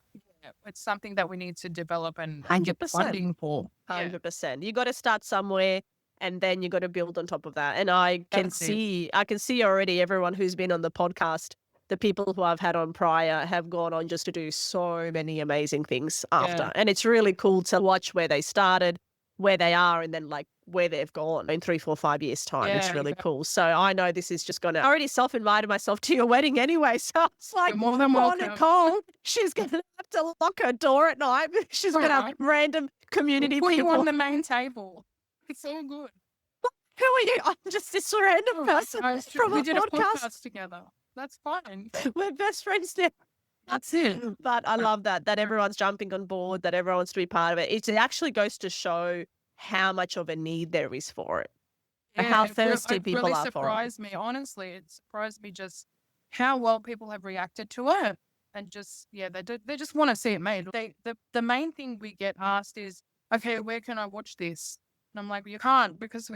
it's something that we need to develop and get 100%. funding for. 100%. You got to start somewhere, and then you got to build on top of that. And I can That's it. see already everyone who's been on the podcast. The people who I've had on prior have gone on just to do so many amazing things after. Yeah. And it's really cool to watch where they started, where they are, and then like where they've gone in 3, 4, 5 years' time. It's Yeah, really exactly. cool. So I know this is just going to, I already self-invited myself to your wedding anyway. So it's like, You're more than poor welcome. Nicole, she's going to have to lock her door at night. She's going to have Alright. random community Put you people. on the main table. It's all good. Who are you? I'm just this random person Guys, from we a did a podcast. podcast together. That's fine. We're best friends now. That's it. But I love that everyone's jumping on board, that everyone wants to be part of it. It actually goes to show how much of a need there is for it. And how thirsty people really are for it. surprised me. Honestly, it surprised me just how well people have reacted to it, and just they just want to see it made. The main thing we get asked is, okay, where can I watch this? And I'm like, well, you can't because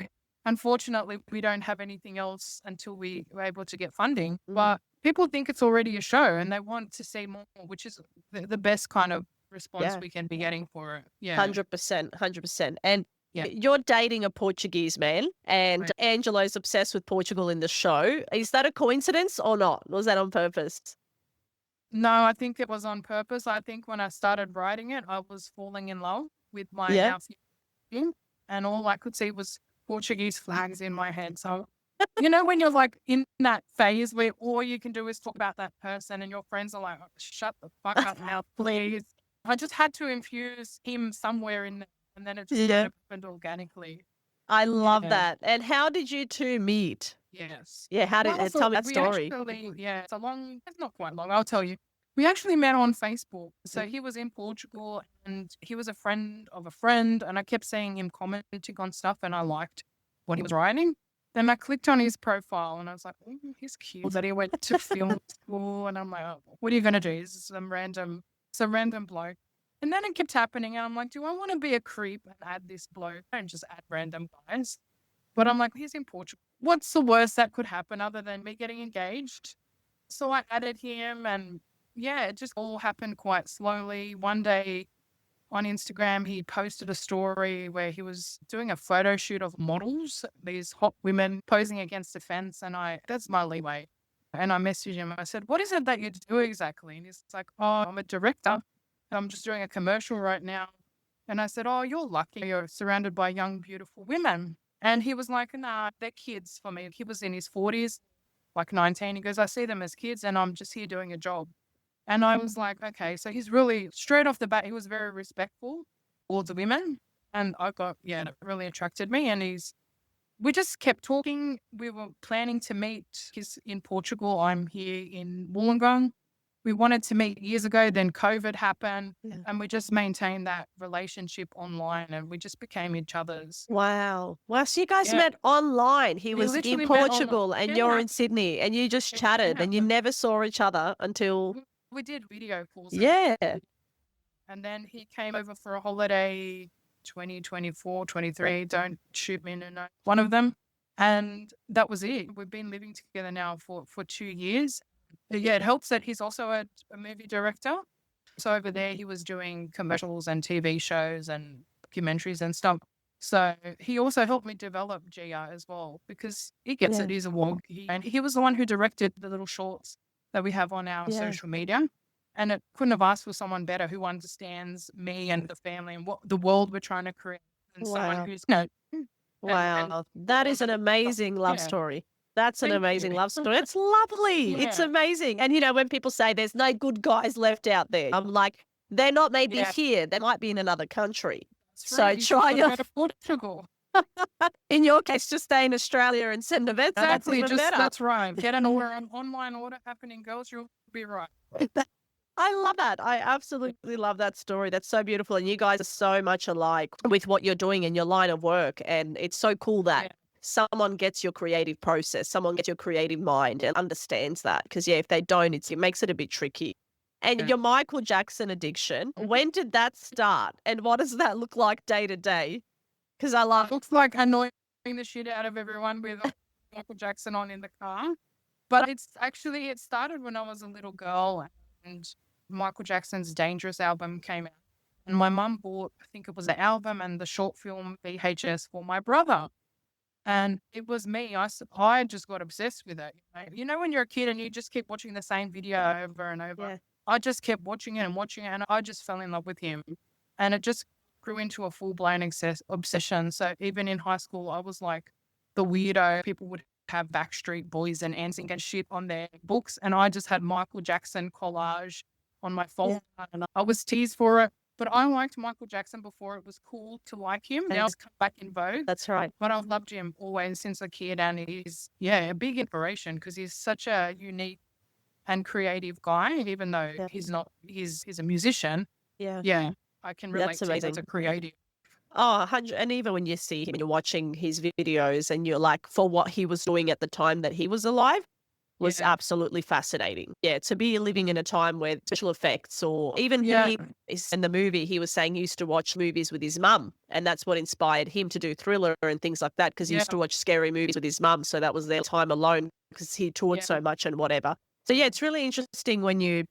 unfortunately we don't have anything else until we were able to get funding. But people think it's already a show and they want to see more, which is the best kind of response we can be getting for it. Yeah, 100%, 100%. And you're dating a Portuguese man, and Right. Angelo's obsessed with Portugal in the show. Is that a coincidence or not? Was that on purpose? No, I think it was on purpose. I think when I started writing it, I was falling in love with my now fiancé, and all I could see was Portuguese flags in my head. So, when you're like in that phase where all you can do is talk about that person and your friends are like, oh, shut the fuck up now, please. I just had to infuse him somewhere in there, and then it just kind of happened organically. I love Yeah. that. And how did you two meet? Yes. Yeah, how did Well, tell so me that we story? actually, yeah, it's not quite long. I'll tell you. We actually met on Facebook. So Mm. he was in Portugal and he was a friend of a friend. And I kept seeing him commenting on stuff and I liked what he was writing. Then I clicked on his profile and I was like, he's cute. That he went to film school. And I'm like, oh, what are you going to do? He's some random bloke. And then it kept happening. And I'm like, do I want to be a creep and add this bloke and just add random guys? But I'm like, he's in Portugal. What's the worst that could happen other than me getting engaged? So I added him and yeah, it just all happened quite slowly. One day on Instagram, he posted a story where he was doing a photo shoot of models, these hot women posing against a fence. And that's my leeway. And I messaged him. I said, what is it that you do exactly? And he's like, oh, I'm a director. I'm just doing a commercial right now. And I said, oh, you're lucky. You're surrounded by young, beautiful women. And he was like, nah, they're kids for me. He was in his 40s, like 19. He goes, I see them as kids and I'm just here doing a job. And I was like, okay. So he's really, straight off the bat, he was very respectful towards the women. And that really attracted me. And we just kept talking. We were planning to meet. He's in Portugal. I'm here in Wollongong. We wanted to meet years ago. Then COVID happened. Yeah. And we just maintained that relationship online and we just became each other's. Wow. Wow. So you guys Yeah. met online. He We was in literally met online. Portugal and Yeah. you're in Sydney and you just chatted and you never saw each other until. We did video calls. Yeah. And then he came over for a holiday 2024, 23. Don't shoot me in a note. One of them. And that was it. We've been living together now for 2 years. Yeah, it helps that he's also a movie director. So over there, he was doing commercials and TV shows and documentaries and stuff. So he also helped me develop Gia as well because he gets it. He's a Wog. And he was the one who directed the little shorts that we have on our social media. And it couldn't have asked for someone better who understands me and the family and what the world we're trying to create. And someone who's, Wow. That is an amazing love story. That's an amazing love story. It's lovely. It's amazing. And, when people say there's no good guys left out there, I'm like, they're not maybe here. They might be in another country. So try your... Portugal. In your case, just stay in Australia and send a vet. Exactly. That's even better. That's right. Get an online order happening, girls. You'll be right. I love that. I absolutely love that story. That's so beautiful. And you guys are so much alike with what you're doing in your line of work. And it's so cool that someone gets your creative process, someone gets your creative mind and understands that. Because, if they don't, it makes it a bit tricky. And your Michael Jackson addiction, when did that start? And what does that look like day to day? Because I love... Looks like annoying the shit out of everyone with Michael Jackson on in the car. But it started when I was a little girl and Michael Jackson's Dangerous album came out. And my mum bought, I think it was the album and the short film VHS for my brother. And it was me. I just got obsessed with it. When you're a kid and you just keep watching the same video over and over. Yeah. I just kept watching it and I just fell in love with him. And it just grew into a full-blown obsession. So even in high school, I was like the weirdo. People would have Backstreet Boys and NSYNC and shit on their books. And I just had Michael Jackson collage on my phone. And I was teased for it. But I liked Michael Jackson before it was cool to like him. Now it's come back in vogue. That's right. But I've loved him always since a kid. And he's, a big inspiration because he's such a unique and creative guy, even though he's not, he's a musician. Yeah. I can relate to him as a creative. Oh, 100. And even when you see him and you're watching his videos and you're like, for what he was doing at the time that he was alive was absolutely fascinating. Yeah, to be living in a time where special effects or even he is in the movie, he was saying he used to watch movies with his mum and that's what inspired him to do Thriller and things like that because he used to watch scary movies with his mum. So that was their time alone because he toured so much and whatever. So it's really interesting when you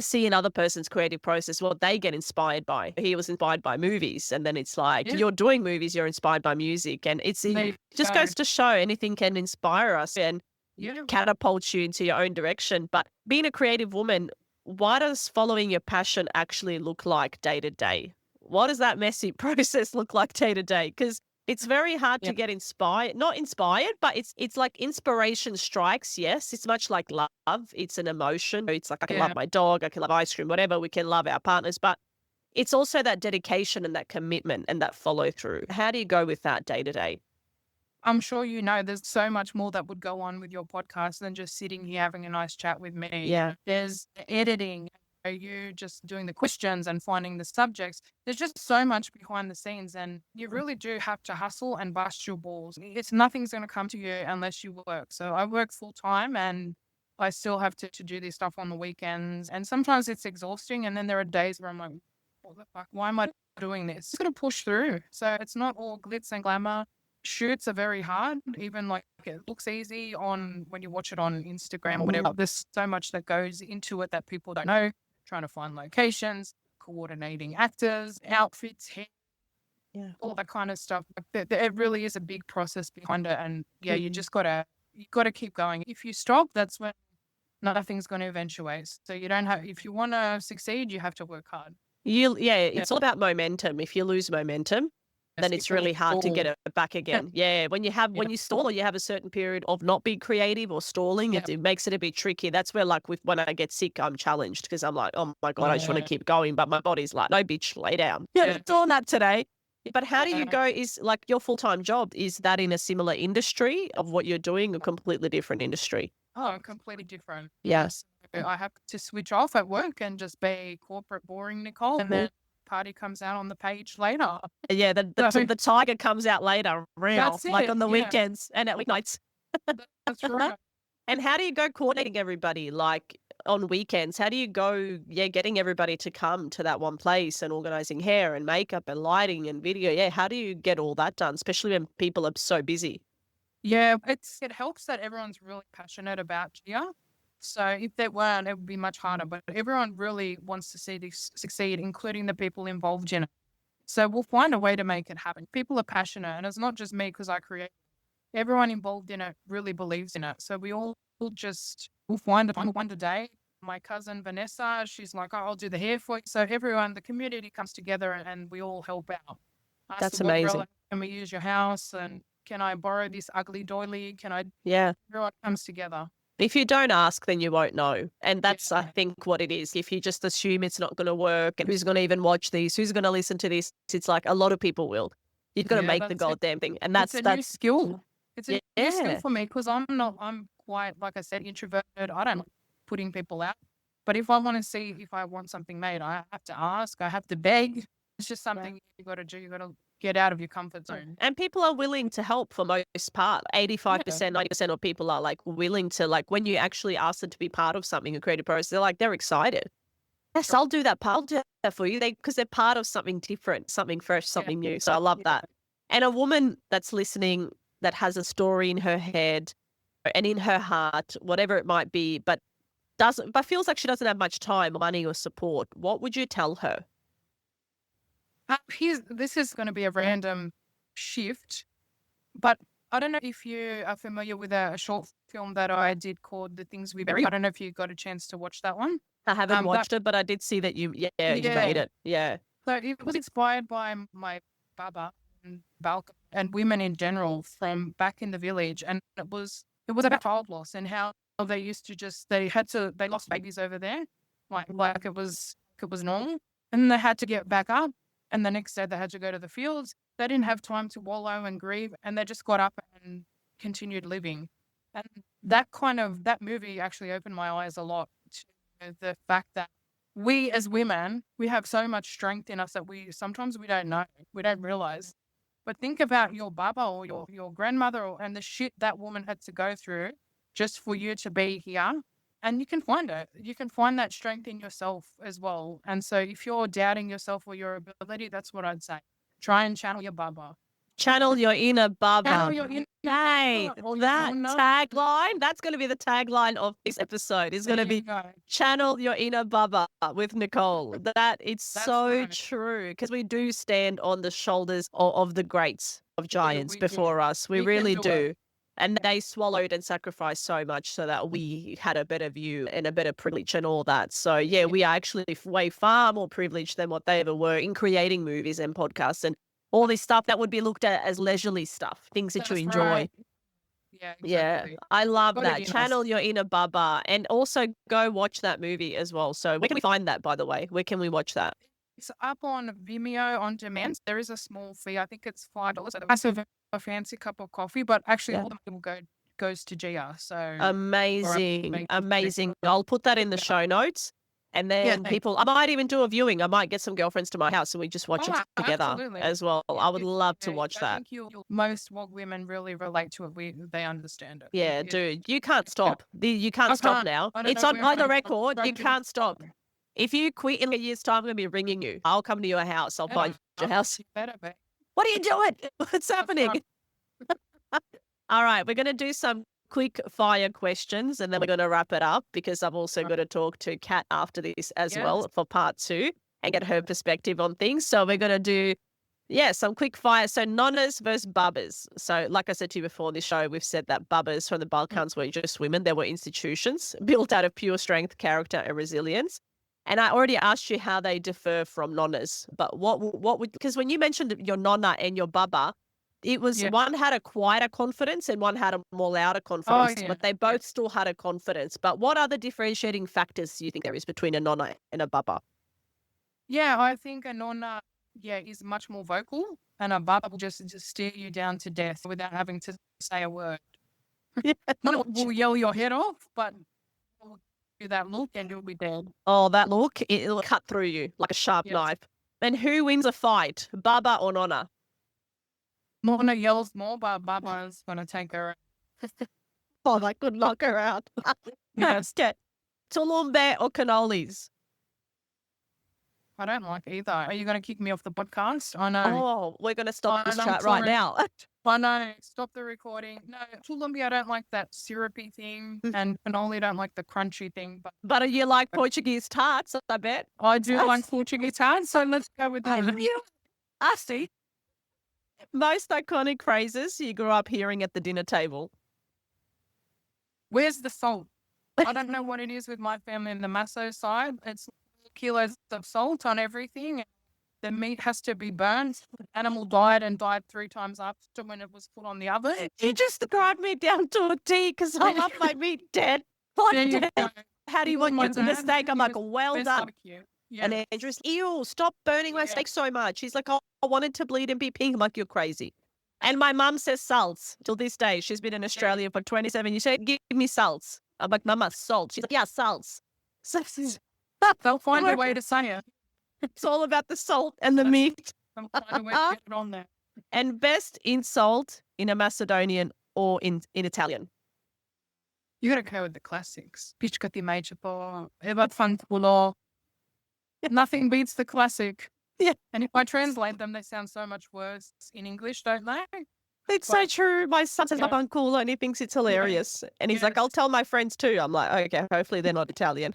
see another person's creative process, what they get inspired by. He was inspired by movies and then it's like you're doing movies, you're inspired by music and it just goes to show anything can inspire us and catapult you into your own direction. But being a creative woman, what does following your passion actually look like day to day? What does that messy process look like day to day? Because it's very hard to get inspired, not inspired, but it's like inspiration strikes. Yes, it's much like love. It's an emotion. It's like I can love my dog, I can love ice cream, whatever. We can love our partners, but it's also that dedication and that commitment and that follow through. How do you go with that day to day? I'm sure you know there's so much more that would go on with your podcast than just sitting here having a nice chat with me. Yeah. There's the editing, you just doing the questions and finding the subjects. There's just so much behind the scenes, and you really do have to hustle and bust your balls. Nothing's going to come to you unless you work. So I work full time, and I still have to do this stuff on the weekends. And sometimes it's exhausting. And then there are days where I'm like, what the fuck? Why am I doing this? Just going to push through. So it's not all glitz and glamour. Shoots are very hard. Even like it looks easy on when you watch it on Instagram or whatever. There's so much that goes into it that people don't know. Trying to find locations, coordinating actors, outfits, hair, all that kind of stuff. It really is a big process behind it. And yeah, you gotta keep going. If you stop, that's when nothing's going to eventuate. So you don't have. If you want to succeed, you have to work hard. It's all about momentum. If you lose momentum, then it's really hard to get it back again. Yeah, when you stall or you have a certain period of not being creative or stalling, it makes it a bit tricky. That's where like when I get sick, I'm challenged because I'm like, oh my God, I just want to keep going. But my body's like, no, bitch, lay down. Yeah, doing that today. But how do you go? Is like your full-time job, is that in a similar industry of what you're doing, a completely different industry? Oh, completely different. Yes. I have to switch off at work and just be corporate boring Nicole, and then party comes out on the page later. Yeah, the tiger comes out later, like on the weekends and at weeknights. That's right. And how do you go coordinating everybody, like on weekends? How do you go, getting everybody to come to that one place and organizing hair and makeup and lighting and video? Yeah, how do you get all that done, especially when people are so busy? Yeah, it helps that everyone's really passionate about Gia. So if they weren't, it would be much harder. But everyone really wants to see this succeed, including the people involved in it. So we'll find a way to make it happen. People are passionate, and it's not just me because I create. Everyone involved in it really believes in it. So we'll find one day. My cousin Vanessa, she's like, oh, I'll do the hair for you. So everyone, the community comes together and we all help out. That's amazing. Can we use your house? And can I borrow this ugly doily? Yeah. Everyone comes together. If you don't ask, then you won't know. And that's, I think, what it is. If you just assume it's not going to work and who's going to even watch these, who's going to listen to this, it's like a lot of people will. You've got to make the goddamn thing. And that's new skill. It's a new skill for me because I'm quite, like I said, introverted. I don't like putting people out. But if I want to see if I want something made, I have to ask. I have to beg. It's just something you got to do. You got to get out of your comfort zone. And people are willing to help for most part. 85%, 90% of people are like willing to, like when you actually ask them to be part of something, a creative process, they're excited. Yes, I'll do that. I'll do that for you because they're part of something different, something fresh, something new. So I love that. And a woman that's listening that has a story in her head and in her heart, whatever it might be, but feels like she doesn't have much time, money or support, what would you tell her? This is going to be a random shift, but I don't know if you are familiar with a short film that I did called The Things We Bury. I don't know if you got a chance to watch that one. I haven't watched it, but I did see that you made it. Yeah. So it was inspired by my baba and Balkan and women in general from back in the village, and it was about child loss and how they used to they lost babies over there, like it was normal, and they had to get back up. And the next day they had to go to the fields. They didn't have time to wallow and grieve. And they just got up and continued living. And that movie actually opened my eyes a lot to the fact that we as women, we have so much strength in us that sometimes we don't know. We don't realize. But think about your baba or your grandmother and the shit that woman had to go through just for you to be here. And you can find it. You can find that strength in yourself as well. And so if you're doubting yourself or your ability, that's what I'd say. Try and channel your baba. Channel your inner baba. Channel your inner Hey, that tagline, that's going to be the tagline of this episode. It's going to be channel your inner baba with Nicole. That's so true because we do stand on the shoulders of the greats, of giants before us. We really do. And they swallowed and sacrificed so much so that we had a better view and a better privilege and all that. So, we are actually way far more privileged than what they ever were in creating movies and podcasts and all this stuff that would be looked at as leisurely stuff, things that you enjoy. Right. Yeah, exactly. Yeah, I love that. Channel your inner baba and also go watch that movie as well. So where can we find that, by the way? Where can we watch that? It's up on Vimeo on demand. There is a small fee. I think it's $5. So massive a fancy cup of coffee, but actually Yeah. all the money goes to Gia. So Amazing. Amazing. I'll put that in the show notes. And Yeah, then thanks. I might even do a viewing. I might get some girlfriends to my house and we just watch it together Absolutely. as well. I would love to watch I that. think most Wog women really relate to it. They understand it. Yeah, dude, you can't stop. You can't stop now. I don't It's know on where the I'm record. You trying to- can't stop. If you quit in a year's time, I'm going to be ringing you. I'll come to your house. I'll buy your house. You better be. What are you doing? What's happening? All right, we're going to do some quick fire questions and then we're going to wrap it up because I've also got to talk to Kat after this as well for part 2 and get her perspective on things. So we're going to do, some quick fire. So nonnas versus bubbas. So like I said to you before this show, we've said that bubbas from the Balkans were just women. They were institutions built out of pure strength, character and resilience. And I already asked you how they differ from nonnas, but what would, because when you mentioned your nonna and your baba, it was one had a quieter confidence and one had a more louder confidence, but they both still had a confidence. But what other differentiating factors do you think there is between a nonna and a baba? Yeah, I think a nonna, is much more vocal, and a baba will just stare you down to death without having to say a word. Will yell your head off, but will do that look and you'll be dead. Oh, that look, it'll cut through you like a sharp knife. And who wins a fight, baba or nonna? Nonna yells more, but baba's going to take her. Oh, that could knock her out. Yes. Tulumbe or cannolis? I don't like either. Are you going to kick me off the podcast? I know. Oh, we're going to stop this chat right now. I know. Stop the recording. No, tulumbi, I don't like that syrupy thing, and cannoli, I don't like the crunchy thing. But you like Portuguese tarts, I bet. I do like Portuguese tarts, so let's go with that. I see. Most iconic phrases you grew up hearing at the dinner table. Where's the salt? I don't know what it is with my family in the Maso side. It's kilos of salt on everything. The meat has to be burned. The animal died 3 times after when it was put on the oven. You just described me down to a T because I love my meat dead. How do you want your steak? I'm like, well done. Barbecue. Yeah. And Andrew's, ew, stop burning my steak so much. He's like, oh, I wanted to bleed and be pink. I'm like, you're crazy. And my mum says salts till this day. She's been in Australia for 27 years. She said, give me salts. I'm like, Mama, salt. She's like, yeah, salts. So they'll find a way to say it. It's all about the salt and the meat. They'll find a way to get it on there. And best insult in a Macedonian or in Italian? You got to go with the classics. Pichkati mejpo, evat fantulo. Nothing beats the classic. Yeah. And if I translate them, they sound so much worse in English, don't they? It's so true. My son says I'm cool and he thinks it's hilarious. And he's like, I'll tell my friends too. I'm like, okay, hopefully they're not Italian.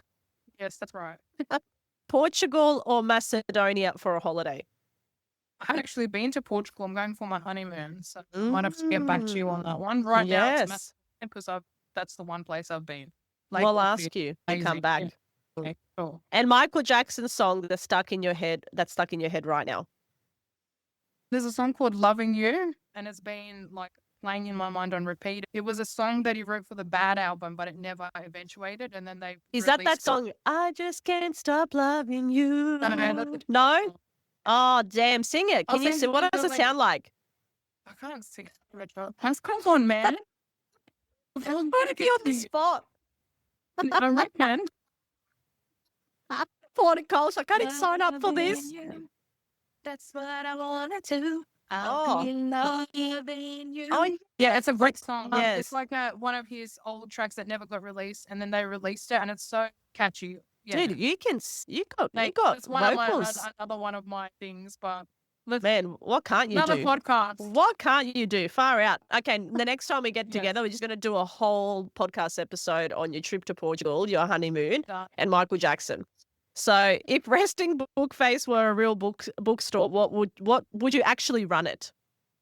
Yes, that's right. Portugal or Macedonia for a holiday? I've actually been to Portugal. I'm going for my honeymoon. So I might have to get back to you on that one. Right now, it's Macedonia because that's the one place I've been. We'll ask you to come back. Yeah. Okay, cool. And Michael Jackson's song that's stuck in your head right now. There's a song called Loving You, and it's been like playing in my mind on repeat. It was a song that he wrote for the Bad album, but it never eventuated. And then they Is that song? I just can't stop loving you. No? Oh, damn. Sing it. Can you sing? What does it sound like? I can't sing it. Come on, man. I'm going to be on the spot. I reckon. Portugal, I can't even sign up for this. That's what I wanted to. Oh. Yeah, it's a great song. Yes. It's like one of his old tracks that never got released, and then they released it, and it's so catchy. Yeah. Dude, you got it's vocals. Another one of my things, but man, what can't you another do? podcast. What can't you do? Far out. Okay, the next time we get together, we're just going to do a whole podcast episode on your trip to Portugal, your honeymoon, and Michael Jackson. So, if Resting Bookface were a real bookstore, what would you actually run it?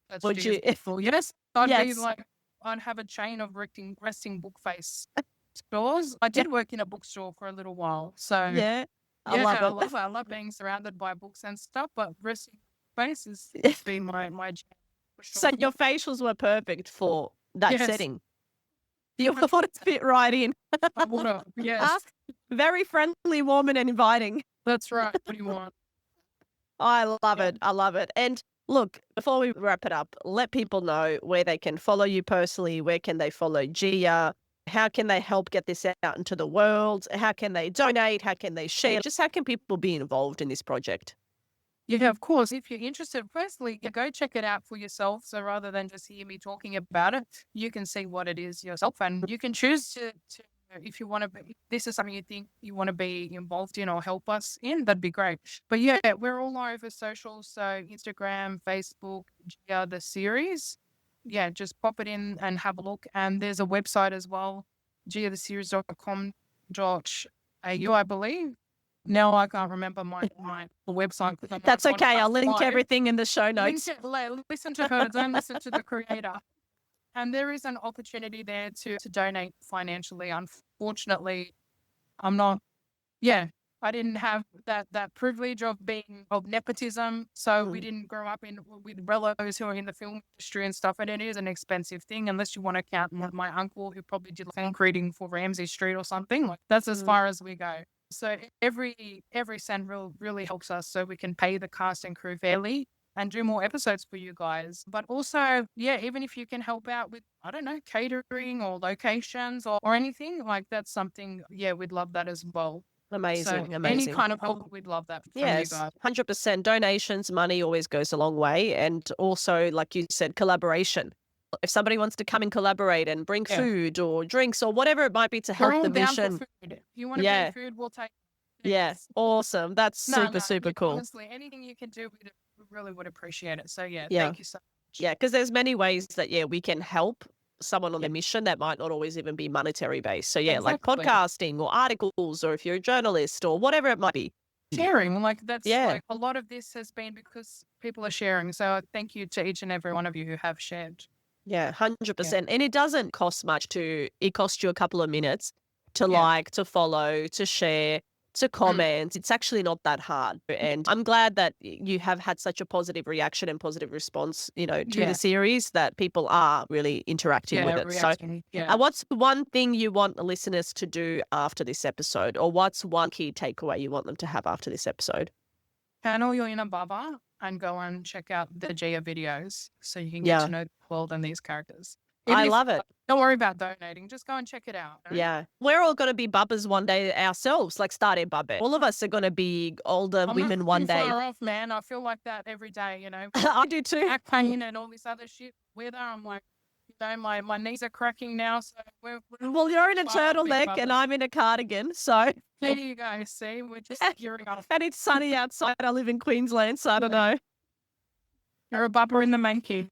That's would you? Yes, I'd be like, I'd have a chain of resting Bookface stores. I did work in a bookstore for a little while, so yeah, I love it. I love being surrounded by books and stuff. But Resting Bookface has been my jam. So your facials were perfect for that setting. You would have fit right in. I would have, yes. Very friendly, warm and inviting. That's right. What do you want? I love it. I love it. And Look, before we wrap it up, let people know where they can follow you personally. Where can they follow Gia? How can they help get this out into the world? How can they donate? How can they share? Just how can people be involved in this project? Yeah, of course. If you're interested, firstly, go check it out for yourself. So rather than just hear me talking about it, you can see what it is yourself, and you can choose to if you want to. If this is something you think you want to be involved in or help us in, that'd be great. But yeah, we're all over socials, so Instagram, Facebook, Gia the series. Yeah, just pop it in and have a look. And there's a website as well, giatheseries.com.au, I believe. No, I can't remember my website. That's okay. I'll link everything in the show notes. Listen to her. Don't listen to the creator. And there is an opportunity there to donate financially. Unfortunately, I'm not. Yeah, I didn't have that privilege of nepotism. So we didn't grow up with relatives who are in the film industry and stuff. And it is an expensive thing unless you want to count my uncle who probably did concreting for Ramsay Street or something. Like that's as far as we go. So every cent really helps us so we can pay the cast and crew fairly and do more episodes for you guys. But also, yeah, even if you can help out with, I don't know, catering or locations or anything, like that's something, yeah, we'd love that as well. Amazing, So amazing. any kind of help, we'd love that from you Yes, guys. 100%. Donations, money always goes a long way. And also, like you said, collaboration. If somebody wants to come and collaborate and bring food or drinks or whatever it might be to We're help all the down for mission. food. If you want to bring food, we'll take it. Yeah, awesome. That's super Yeah, cool. honestly, anything you can do, we really would appreciate it. So yeah, Yeah. thank you so much. Yeah, because there's many ways that, we can help someone on the mission that might not always even be monetary based. So yeah, like Exactly. podcasting or articles, or if you're a journalist or whatever it might be. Sharing, like that's Yeah. like a lot of this has been because people are sharing. So thank you to each and every one of you who have shared. Yeah, 100%. And it doesn't cost much it costs you a couple of minutes to Yeah. like, to follow, to share, to comment. It's actually not that hard. And I'm glad that you have had such a positive reaction and positive response, to the series, that people are really interacting with it. reacting. So what's one thing you want the listeners to do after this episode, or what's one key takeaway you want them to have after this episode? Channel your inner Baba and go and check out the Gia videos so you can get to know the world and these characters. I love it. Don't worry about donating. Just go and check it out. Yeah. We're all going to be bubbers one day ourselves, like starting bubber. All of us are going to be older women one day. I'm not far off, man. I feel like that every day, I do too. Back pain and all this other shit. Weather, I'm like, my knees are cracking now. So well, you're in a turtleneck and I'm in a cardigan. So there you go. See, we're just gearing up. And it's sunny outside. I live in Queensland, so I don't know. You're a bubber in the making.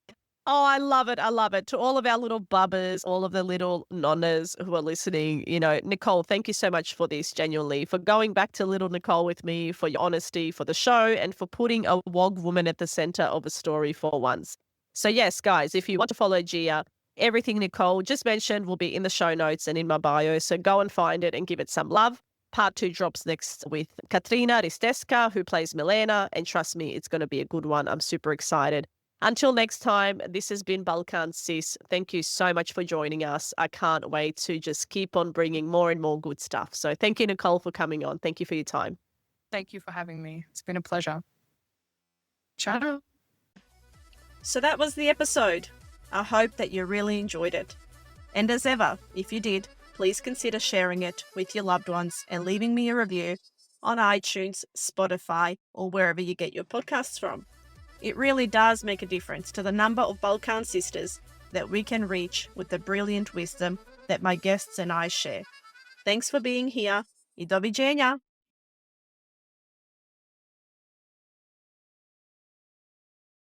Oh, I love it. I love it. To all of our little bubbers, all of the little nonnas who are listening, Nicole, thank you so much for this, genuinely, for going back to little Nicole with me, for your honesty, for the show, and for putting a Wog woman at the center of a story for once. So yes, guys, if you want to follow Gia, everything Nicole just mentioned will be in the show notes and in my bio. So go and find it and give it some love. Part 2 drops next with Katrina Risteska, who plays Milena. And trust me, it's going to be a good one. I'm super excited. Until next time, this has been Balkan Sis. Thank you so much for joining us. I can't wait to just keep on bringing more and more good stuff. So thank you, Nicole, for coming on. Thank you for your time. Thank you for having me. It's been a pleasure. Ciao. So that was the episode. I hope that you really enjoyed it. And as ever, if you did, please consider sharing it with your loved ones and leaving me a review on iTunes, Spotify, or wherever you get your podcasts from. It really does make a difference to the number of Balkan sisters that we can reach with the brilliant wisdom that my guests and I share. Thanks for being here. I do viđenja.